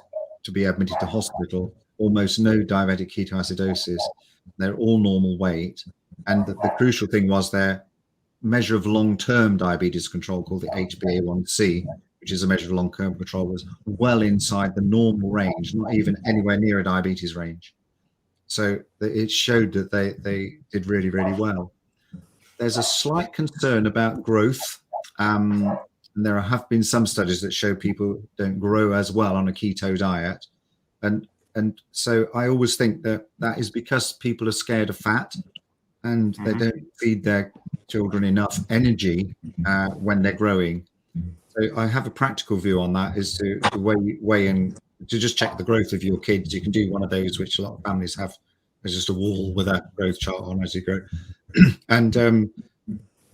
to be admitted to hospital, almost no diabetic ketoacidosis. They're all normal weight. And the crucial thing was their measure of long-term diabetes control, called the HbA1c, which is a measure of long-term control, was well inside the normal range, not even anywhere near a diabetes range. So it showed that they did really, really well. There's a slight concern about growth. And there have been some studies that show people don't grow as well on a keto diet. And so I always think that is because people are scared of fat, and they don't feed their children enough energy when they're growing. So I have a practical view on that, is to weigh and to just check the growth of your kids. You can do one of those, which a lot of families have. There's just a wall with a growth chart on as you grow, and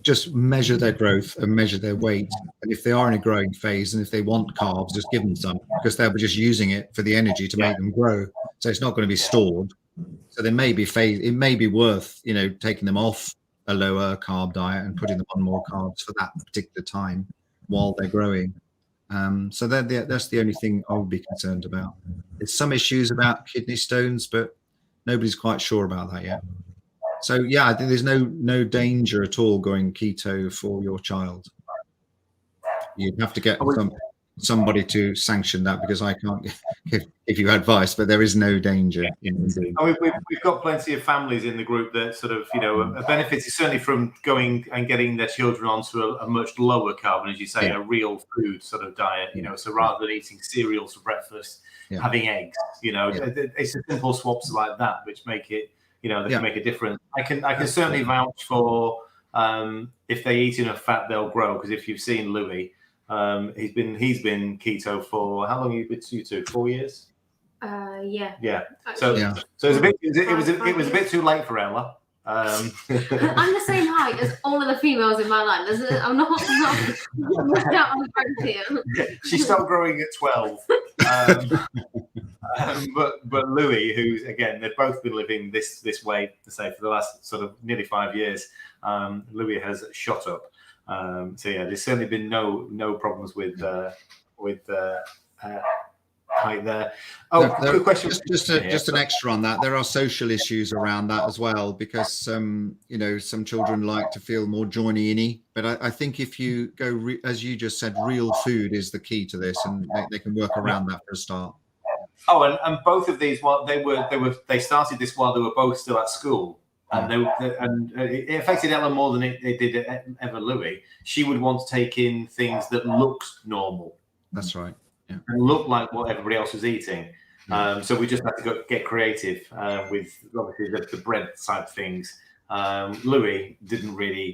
just measure their growth and measure their weight. And if they are in a growing phase, and if they want carbs, just give them some, because they'll be just using it for the energy to make them grow. So it's not going to be stored. So there may be it may be worth, taking them off a lower carb diet and putting them on more carbs for that particular time while they're growing. So that's the only thing I would be concerned about. There's some issues about kidney stones, but nobody's quite sure about that yet. So yeah, I think there's no danger at all going keto for your child. You'd have to get somebody to sanction that, because I can't give you advice, but there is no danger in doing. We've got plenty of families in the group that sort of, a benefit is certainly from going and getting their children onto a much lower carb, and as you say, a real food sort of diet, so rather than eating cereals for breakfast, having eggs, it's the simple swaps like that which make it, that can make a difference. I can certainly vouch for if they eat enough fat, they'll grow, because if you've seen Louis, he's been keto for how long? You two 4 years? Yeah. So it was a bit too late for Ella. I'm the same height as all of the females in my line. I'm not out on the front here. She stopped growing at 12. But Louis, who's, again, they've both been living this way, to say, for the last sort of nearly 5 years. Louis has shot up. So yeah, there's certainly been no problems with height there. Good question. Just an extra on that. There are social issues around that as well, because some children like to feel more joiny-y. But I think if you go, as you just said, real food is the key to this, and they can work around that for a start. Oh, and both of these, they started this while they were both still at school. And it affected Ella more than it did ever Louis. She would want to take in things that looked normal. That's right. Yeah. And looked like what everybody else was eating. Yeah. So we just had to get creative with obviously the bread type things. Louis doesn't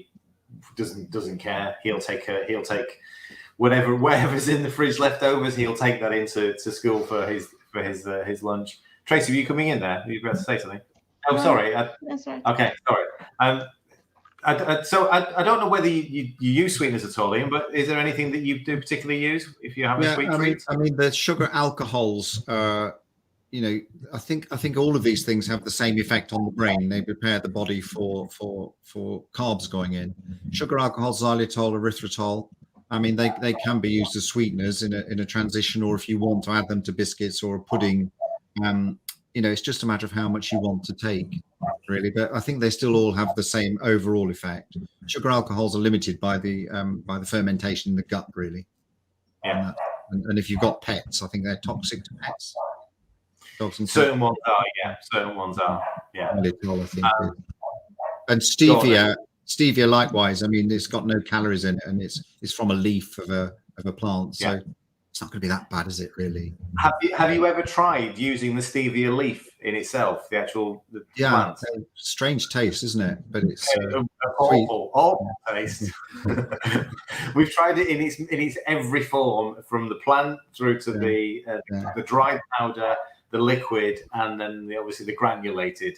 care. He'll take whatever's in the fridge leftovers. He'll take that into school for his lunch. Tracy, are you coming in there? Are you about to say something? Oh, sorry. That's right. Okay, sorry. So I don't know whether you use sweeteners at all, Ian, but is there anything that you do particularly use if you have a sweet treat? I mean, the sugar alcohols, you know, I think all of these things have the same effect on the brain. They prepare the body for carbs going in. Sugar alcohols, xylitol, erythritol. I mean, they can be used as sweeteners in a transition, or if you want to add them to biscuits or a pudding. You know, it's just a matter of how much you want to take, really. But I think they still all have the same overall effect. Sugar alcohols are limited by the fermentation in the gut, really. Yeah. And if you've got pets, I think they're toxic to pets. Certain ones are, yeah. Certain ones are, yeah. I think. And stevia likewise. I mean, it's got no calories in it, and it's from a leaf of a plant, so it's not going to be that bad, is it? Really? Have you ever tried using the stevia leaf in itself, the plant? Strange taste, isn't it? But it's awful taste. We've tried it in its every form, from the plant through to the dried powder, the liquid, and then obviously the granulated.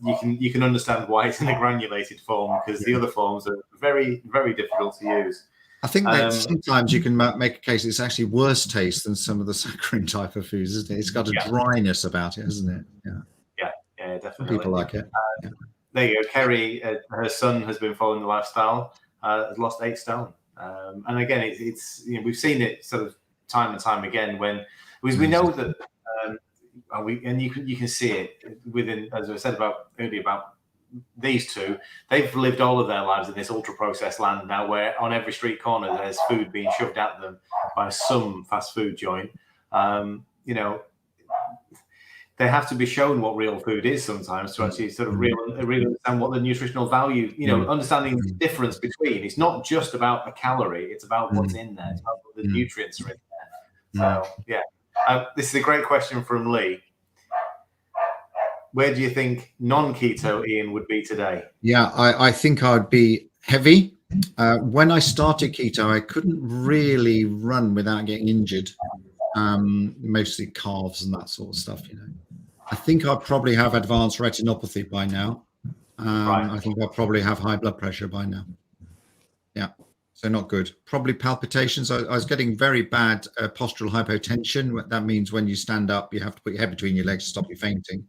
You can understand why it's in a granulated form, because the other forms are very, very difficult to use. I think that sometimes you can make a case it's actually worse taste than some of the saccharine type of foods, isn't it? It's got a dryness about it, hasn't it? Yeah, definitely. People like it. There you go. Kerry, her son has been following the lifestyle, has lost 8 stone. And again, it's we've seen it sort of time and time again because we know that, and you can see it within, as I said earlier about these two. They've lived all of their lives in this ultra processed land now, where on every street corner there's food being shoved at them by some fast food joint. They have to be shown what real food is sometimes to actually sort of really understand what the nutritional value, understanding the difference between. It's not just about a calorie, it's about what's in there, it's about what the nutrients are in there. So this is a great question from Lee. Where do you think non-keto Ian would be today? Yeah, I think I'd be heavy. When I started keto, I couldn't really run without getting injured. Mostly calves and that sort of stuff, I think I probably have advanced retinopathy by now. I think I probably have high blood pressure by now. Yeah, so not good. Probably palpitations. I was getting very bad postural hypotension. That means when you stand up, you have to put your head between your legs to stop you fainting.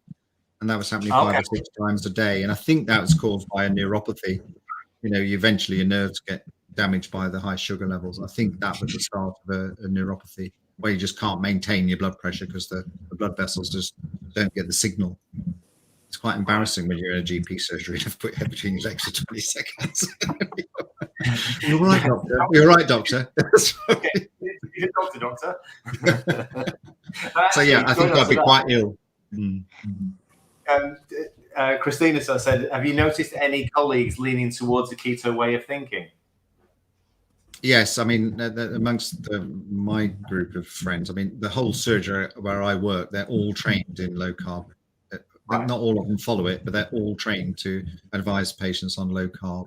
And that was happening 5 or 6 times a day. And I think that was caused by a neuropathy. Eventually your nerves get damaged by the high sugar levels. I think that was the start of a neuropathy, where you just can't maintain your blood pressure because the blood vessels just don't get the signal. It's quite embarrassing when you're in a GP surgery and have to put your head between your legs for 20 seconds. You're right, doctor. You're right, doctor. Okay. You're a doctor. So yeah, I think I'd be quite ill. Christina said, have you noticed any colleagues leaning towards the keto way of thinking? Yes, I mean, amongst my group of friends, I mean, the whole surgery where I work, they're all trained in low carb. Not all of them follow it, but they're all trained to advise patients on low carb.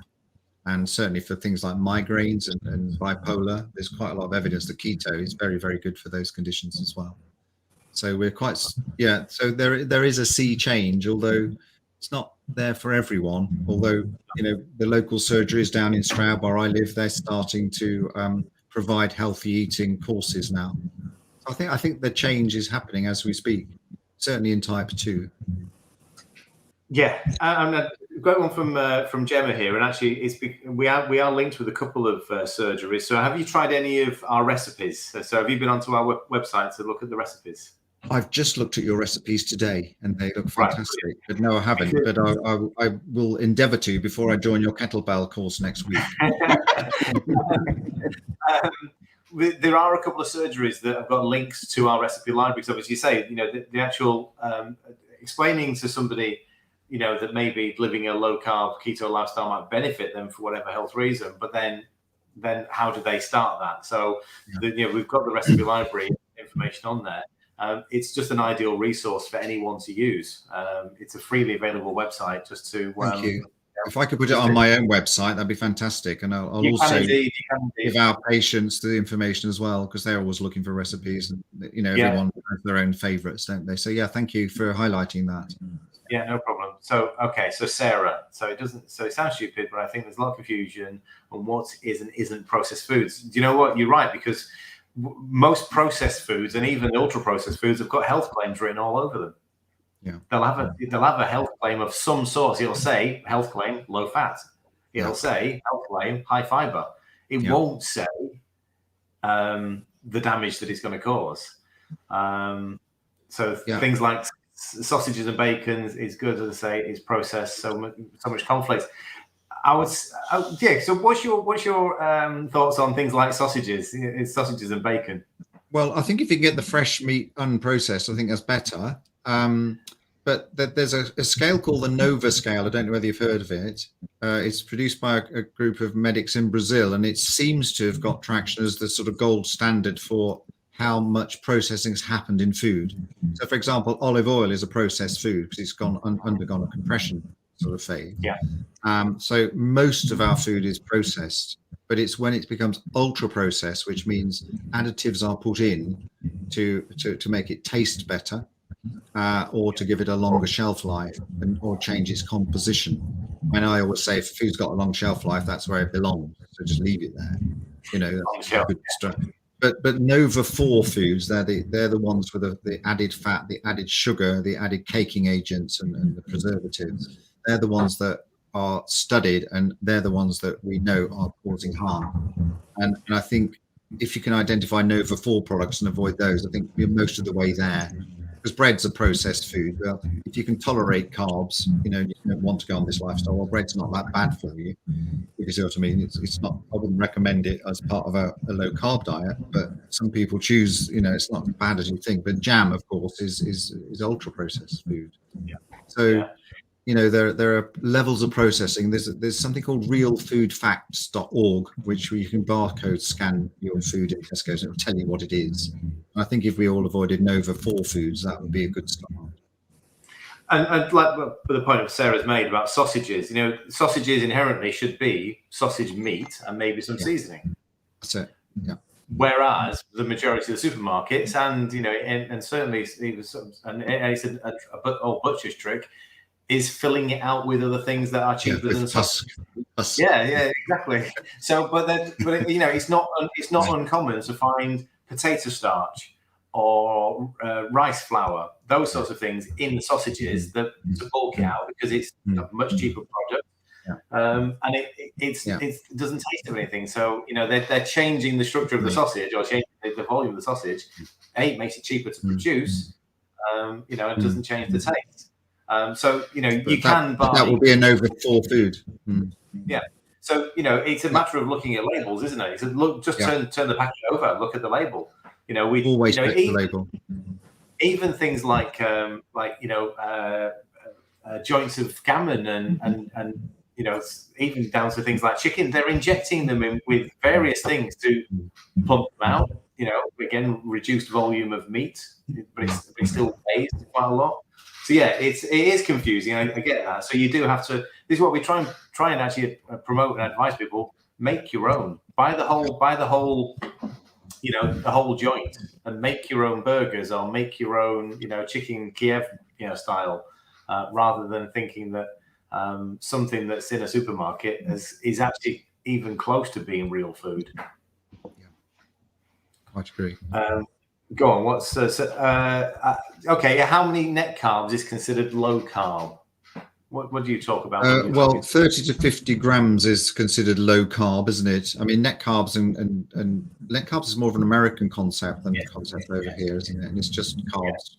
And certainly for things like migraines and bipolar, there's quite a lot of evidence that keto is very, very good for those conditions as well. So we're quite, so there is a sea change, although it's not there for everyone. Although, the local surgeries down in Stroud where I live, they're starting to provide healthy eating courses now. I think the change is happening as we speak, certainly in type 2. Yeah, and a great one from Gemma here, and actually, we are linked with a couple of surgeries. So, have you tried any of our recipes? So, have you been onto our website to look at the recipes? I've just looked at your recipes today, and they look fantastic. Right. But no, I haven't. But I will endeavour to before I join your kettlebell course next week. There are a couple of surgeries that have got links to our recipe library. So, as you say, the actual explaining to somebody that maybe living a low carb keto lifestyle might benefit them for whatever health reason, but then how do they start that? So we've got the recipe library information on there. It's just an ideal resource for anyone to use. It's a freely available website just to. Thank you. If I could put it on my own website, that'd be fantastic. And I'll also give our patients the information as well, because they're always looking for recipes, and everyone has their own favorites, don't they? So thank you for highlighting that. Yeah, no problem. So Sarah, it sounds stupid, but I think there's a lot of confusion on what is and isn't processed foods. Do you know what? You're right, because most processed foods, and even ultra processed foods, have got health claims written all over them. Yeah, they'll have a health claim of some sort. It'll say health claim low fat. It'll say health claim high fiber. It won't say the damage that it's going to cause. Things like sausages and bacon is good, as I say, is processed. So much conflict. So what's your thoughts on things like sausages and bacon? Well, I think if you can get the fresh meat unprocessed, I think that's better. But there's a scale called the Nova scale. I don't know whether you've heard of it. It's produced by a group of medics in Brazil, and it seems to have got traction as the sort of gold standard for how much processing has happened in food. So, for example, olive oil is a processed food because it's undergone a compression sort of phase. Yeah. So most of our food is processed, but it's when it becomes ultra processed, which means additives are put in to make it taste better, or to give it a longer shelf life, or change its composition. And I always say, if food's got a long shelf life, that's where it belongs. So just leave it there. That's good stuff. But Nova 4 foods, they're the ones with the added fat, the added sugar, the added caking agents, and the preservatives. They're the ones that are studied, and they're the ones that we know are causing harm. And I think if you can identify Nova 4 products and avoid those, I think we're most of the way there. Because bread's a processed food. Well, if you can tolerate carbs, you don't want to go on this lifestyle. Well, bread's not that bad for you. If you see what I mean, it's not. I wouldn't recommend it as part of a low carb diet. But some people choose. It's not as bad as you think. But jam, of course, is ultra processed food. Yeah. So, there are levels of processing. There's something called realfoodfacts.org, which you can barcode scan your food in Tesco's, and it will tell you what it is. And I think if we all avoided Nova 4 foods, that would be a good start. And like the point that Sarah's made about sausages, sausages inherently should be sausage meat and maybe some seasoning. That's it. Yeah. Whereas the majority of the supermarkets, and certainly it's an old butcher's trick, is filling it out with other things that are cheaper than sausage. Yeah, exactly. So, it's not uncommon to find potato starch or rice flour, those sorts of things in the sausages to bulk it out, because it's a much cheaper product. And it doesn't taste of anything. So they're changing the structure of the sausage, or changing the volume of the sausage. It makes it cheaper to produce. It doesn't change the taste. You can buy. That will be a Nova 4 food. Yeah. So it's a matter of looking at labels, isn't it? It's turn the packet over, look at the label. We always check the label. Even things like joints of gammon and even down to things like chicken, they're injecting them in with various things to plump them out. Again, reduced volume of meat, but it still weighs quite a lot. So it is confusing. I get that. So you do have to. This is what we try and actually promote and advise people: make your own. Buy the whole joint, and make your own burgers, or make your own chicken Kiev style, rather than thinking that something that's in a supermarket is actually even close to being real food. Yeah, quite agree. Go on. What's okay? How many net carbs is considered low carb? What do you talk about? 30 to 50 grams is considered low carb, isn't it? I mean, net carbs and net carbs is more of an American concept than the concept over here, isn't it? And it's just carbs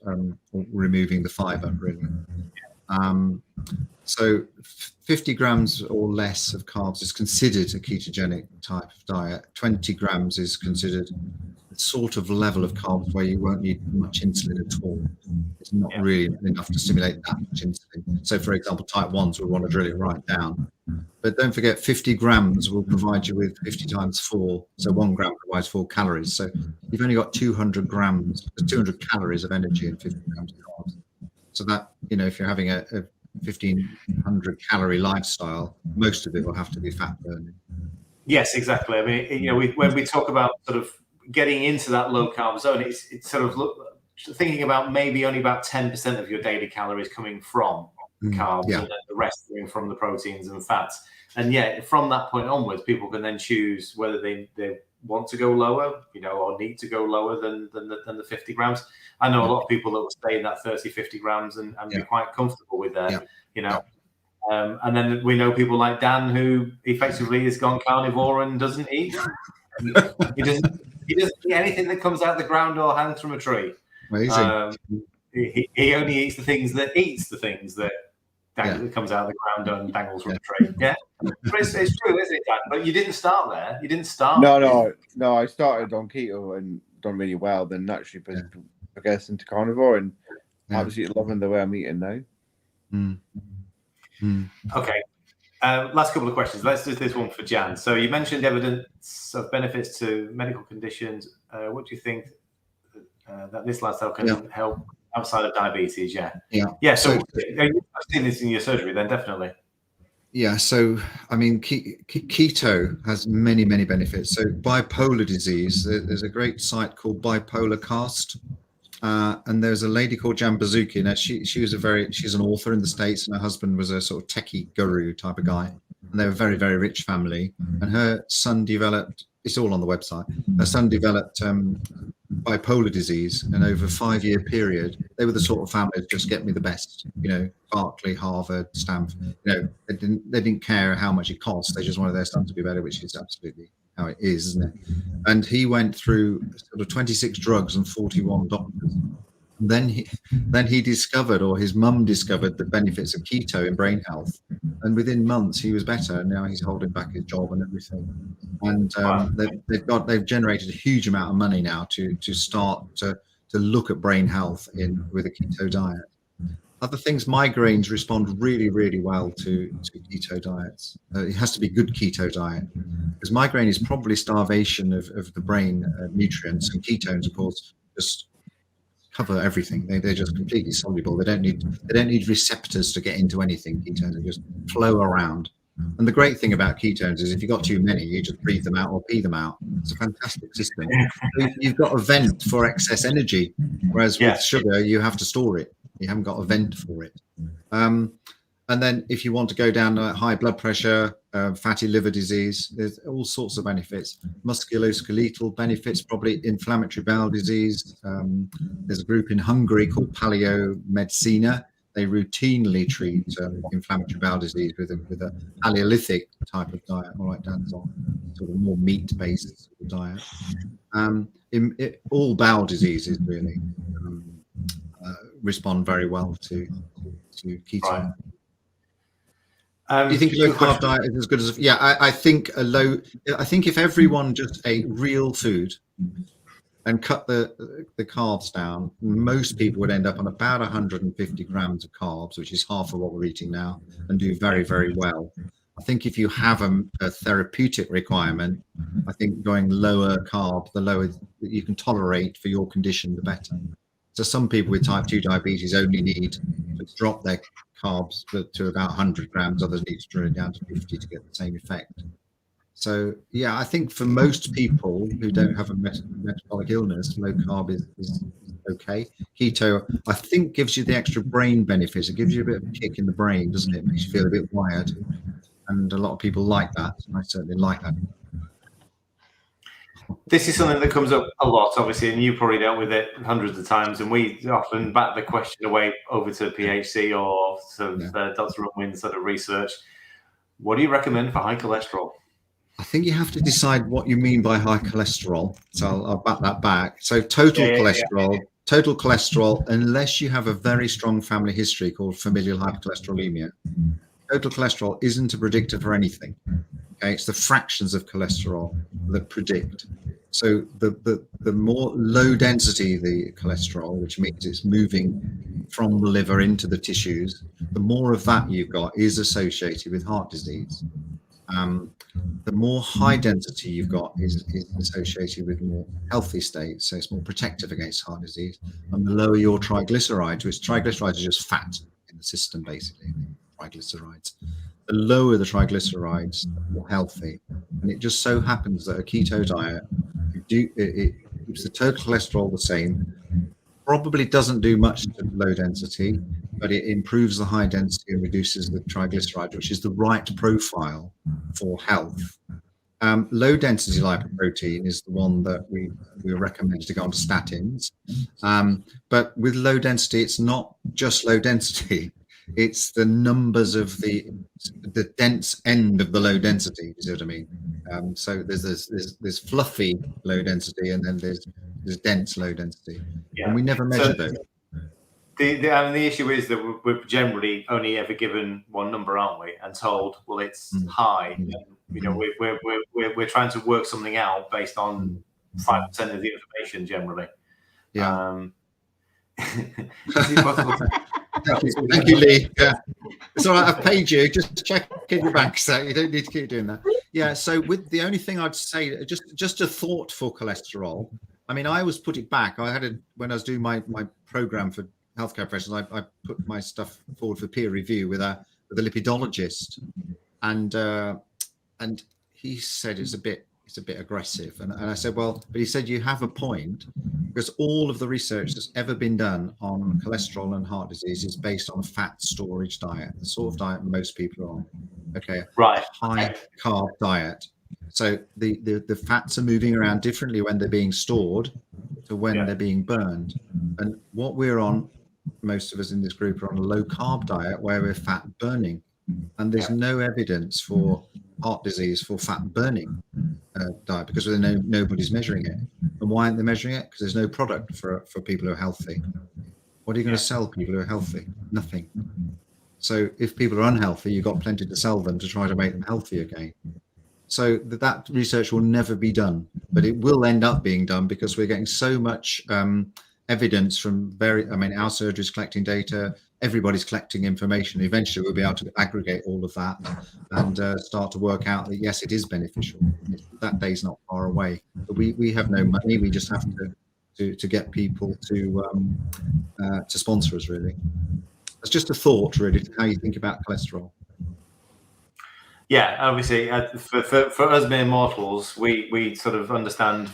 removing the fiber, really. So 50 grams or less of carbs is considered a ketogenic type of diet. 20 grams is considered sort of level of carbs where you won't need much insulin at all. It's not really enough to stimulate that much insulin. So, for example, type 1s, we want to drill it right down. But don't forget, 50 grams will provide you with 50 times 4. So 1 gram provides 4 calories. So you've only got 200 calories of energy and 50 grams of carbs. So that, if you're having a 1,500 calorie lifestyle, most of it will have to be fat burning. Yes, exactly. I mean, when we talk about sort of getting into that low carb zone, it's sort of thinking about maybe only about 10% of your daily calories coming from carbs, and then the rest coming from the proteins and fats. And yet, from that point onwards, people can then choose whether they want to go lower, or need to go lower than the 50 grams. I know a lot of people that will stay in that 30, 50 grams and be quite comfortable with that, and then we know people like Dan, who effectively has gone carnivore and doesn't eat. He doesn't eat anything that comes out of the ground or hangs from a tree. Amazing. He only eats the things that comes out of the ground and dangles from a tree. Yeah, but it's true, isn't it, Dan? But you didn't start there. You didn't start. No. I started on keto and done really well. Then naturally progressed into carnivore and absolutely loving the way I'm eating now. Okay. Last couple of questions. Let's do this one for Jan. So you mentioned evidence of benefits to medical conditions. What do you think that this lifestyle can help outside of diabetes? Yeah. So I've seen this in your surgery then, definitely. Yeah. So, I mean, keto has many, many benefits. So bipolar disease, there's a great site called Bipolar Cast. And there's a lady called Jan Bazuki. Now she's an author in the States, and her husband was a sort of techie guru type of guy. And they were a very, very rich family. And her son developed, it's all on the website. Her son developed bipolar disease, and over a 5-year period, they were the sort of family that just get me the best. Berkeley, Harvard, Stanford. They didn't care how much it cost. They just wanted their son to be better, which is absolutely how it is, isn't it? And he went through sort of 26 drugs and 41 doctors. Then he discovered, or his mum discovered, the benefits of keto in brain health, and within months he was better. And now he's holding back his job and everything. And they've generated a huge amount of money now to start to look at brain health with a keto diet. Other things, migraines respond really, really well to keto diets. It has to be good keto diet, because migraine is probably starvation of the brain nutrients, and ketones, of course, just cover everything. They're just completely soluble. They don't need receptors to get into anything. Ketones are just flow around. And the great thing about ketones is if you've got too many, you just breathe them out or pee them out. It's a fantastic system. You've got a vent for excess energy, whereas with sugar, you have to store it. You haven't got a vent for it. And then if you want to go down to high blood pressure, fatty liver disease, there's all sorts of benefits. Musculoskeletal benefits, probably inflammatory bowel disease. There's a group in Hungary called Paleomedicina. They routinely treat inflammatory bowel disease with a Paleolithic type of diet, all right, down to sort of more meat-based diet. All bowel diseases really respond very well to keto. Right. Do you think a low carb diet is as good as? I think I think if everyone just ate real food and cut the carbs down, most people would end up on about 150 grams of carbs, which is half of what we're eating now, and do very, very well. I think if you have a therapeutic requirement, I think going lower carb, the lower that you can tolerate for your condition, the better. So some people with type 2 diabetes only need to drop their carbs to about 100 grams. Others need to draw it down to 50 to get the same effect. So, I think for most people who don't have a metabolic illness, low carb is okay. Keto, I think, gives you the extra brain benefits. It gives you a bit of a kick in the brain, doesn't it? It makes you feel a bit wired. And a lot of people like that. I certainly like that. This is something that comes up a lot, obviously, and you probably dealt with it hundreds of times. And we often back the question away over to PHC or sort of Dr. Unwin's sort of research. What do you recommend for high cholesterol? I think you have to decide what you mean by high cholesterol. So I'll back that back. So total cholesterol, unless you have a very strong family history called familial hypercholesterolemia, total cholesterol isn't a predictor for anything. Okay, it's the fractions of cholesterol that predict. So the more low density the cholesterol, which means it's moving from the liver into the tissues, the more of that you've got is associated with heart disease. The more high density you've got is associated with more healthy states, so it's more protective against heart disease. And the lower your triglycerides, which triglycerides are just fat in the system, basically, triglycerides. The lower the triglycerides, the more healthy. And it just so happens that a keto diet, it keeps the total cholesterol the same, probably doesn't do much to low density, but it improves the high density and reduces the triglyceride, which is the right profile for health. Low density lipoprotein is the one that we recommend to go on to statins. But with low density, it's not just low density. It's the numbers of the dense end of the low density. You see what I mean? So there's fluffy low density, and then there's dense low density, and we never measure those. The issue is that we're generally only ever given one number, aren't we? And told, well, it's high. And, you know, we're trying to work something out based on 5% of the information generally. Yeah. Is it possible Thank you, Lee. Yeah. It's all right. I've paid you. Just check in your bank account. You don't need to keep doing that. Yeah. So with the only thing I'd say, just a thought for cholesterol. I mean, I always put it back. When I was doing my program for healthcare professionals, I put my stuff forward for peer review with a lipidologist, and he said it's a bit aggressive, and I said, well, but he said you have a point, because all of the research that's ever been done on cholesterol and heart disease is based on a fat storage diet, the sort of diet most people are on. Okay, right? High carb diet. So the fats are moving around differently when they're being stored to when they're being burned. And what we're on, most of us in this group are on a low carb diet where we're fat burning, and there's no evidence for heart disease for fat burning diet, because nobody's measuring it. And why aren't they measuring it? Because there's no product for people who are healthy. What are you going to sell people who are healthy? Nothing. So if people are unhealthy, you've got plenty to sell them to try to make them healthy again. So that research will never be done, but it will end up being done, because we're getting so much evidence from our surgery is collecting data, everybody's collecting information. Eventually we'll be able to aggregate all of that and start to work out that yes, it is beneficial. That day's not far away, but we have no money. We just have to get people to sponsor us, really. It's just a thought, really, to how you think about cholesterol. Yeah, obviously, for us mere mortals, we sort of understand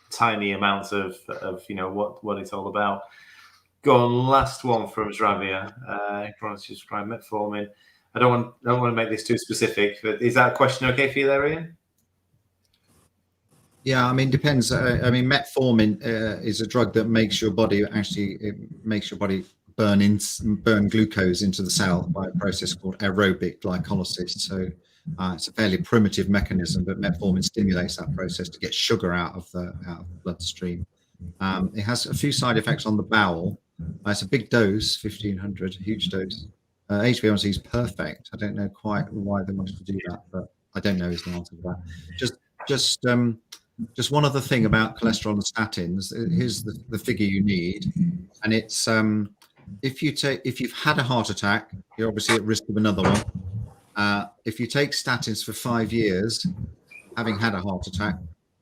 tiny amounts of you know what it's all about. Go on, last one from Zdravia. Prescribe metformin. I don't want to make this too specific, but is that question okay for you there, Ian? Yeah, I mean, depends. I mean, metformin is a drug that makes your body burn glucose into the cell by a process called aerobic glycolysis. So it's a fairly primitive mechanism, but metformin stimulates that process to get sugar out of the bloodstream. It has a few side effects on the bowel. It's a big dose, 1,500, huge dose. HbA1c is perfect. I don't know quite why they wanted to do that, but I don't know is the answer to that. Just one other thing about cholesterol and statins. Here's the figure you need, and it's if you've had a heart attack, you're obviously at risk of another one. If you take statins for 5 years, having had a heart attack,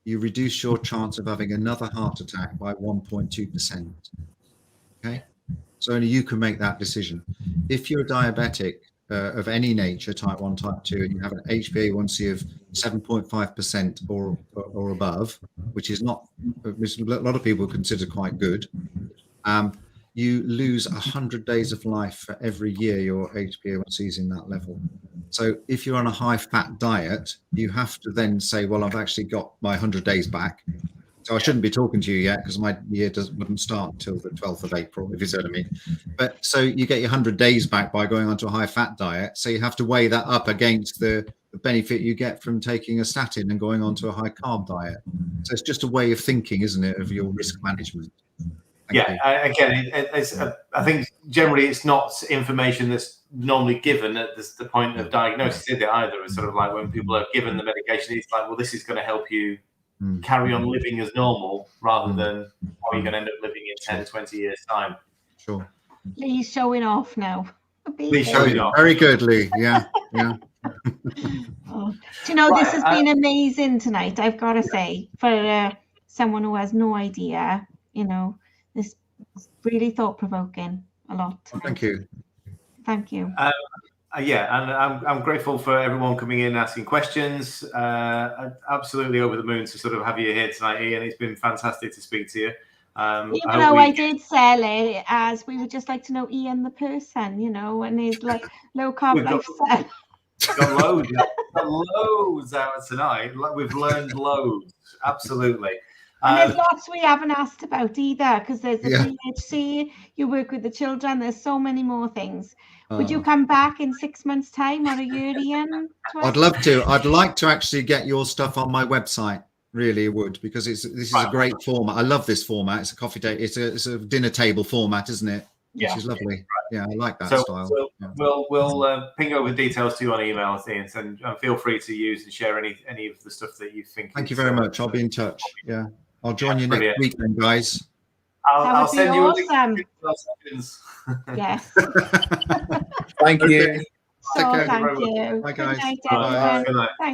you reduce your chance of having another heart attack by 1.2%. Okay, so only you can make that decision. If you're a diabetic of any nature, type 1, type 2, and you have an HbA1c of 7.5% or above, which a lot of people consider quite good, you lose 100 days of life for every year your HbA1c is in that level. So if you're on a high fat diet, you have to then say, well, I've actually got my 100 days back. So I shouldn't be talking to you yet, because my year wouldn't start until the 12th of April, if you see what I mean. But so you get your 100 days back by going onto a high fat diet. So you have to weigh that up against the benefit you get from taking a statin and going onto a high carb diet. So it's just a way of thinking, isn't it, of your risk management. I think generally it's not information that's normally given at the point of diagnosis, is it, either? It's sort of like when people are given the medication, it's like, well, this is going to help you carry on living as normal rather than how you're going to end up living in 10, 20 years time. Sure. Lee's showing off now. Lee's showing off. Very good, Lee. Yeah. Oh. Do you know, this has been amazing tonight, I've got to say, for someone who has no idea, this is really thought-provoking a lot. Thank you. Thank you. Yeah, and I'm grateful for everyone coming in and asking questions. Absolutely over the moon to sort of have you here tonight, Ian. It's been fantastic to speak to you. Even though I did sell it as we would just like to know Ian the person, and his low carb lifestyle. Got loads out tonight. We've learned loads. Absolutely. And there's lots we haven't asked about either, because there's the PHC, you work with the children, there's so many more things. Would you come back in 6 months' time or a year, Ian? I'd love to. I'd like to actually get your stuff on my website. Really would, because this is a great format. I love this format. It's a coffee date. It's a dinner table format, isn't it? Yeah. Which is lovely. Right. Yeah, I like that style. We'll ping over details to you on email, Ian, and feel free to use and share any of the stuff that you think. Thank you very much. I'll be in touch. Yeah, I'll join you next weekend, guys. I'll send you awesome. Yes. Thank you. Thank you. Bye, guys. Good night, Bye. everyone. Thank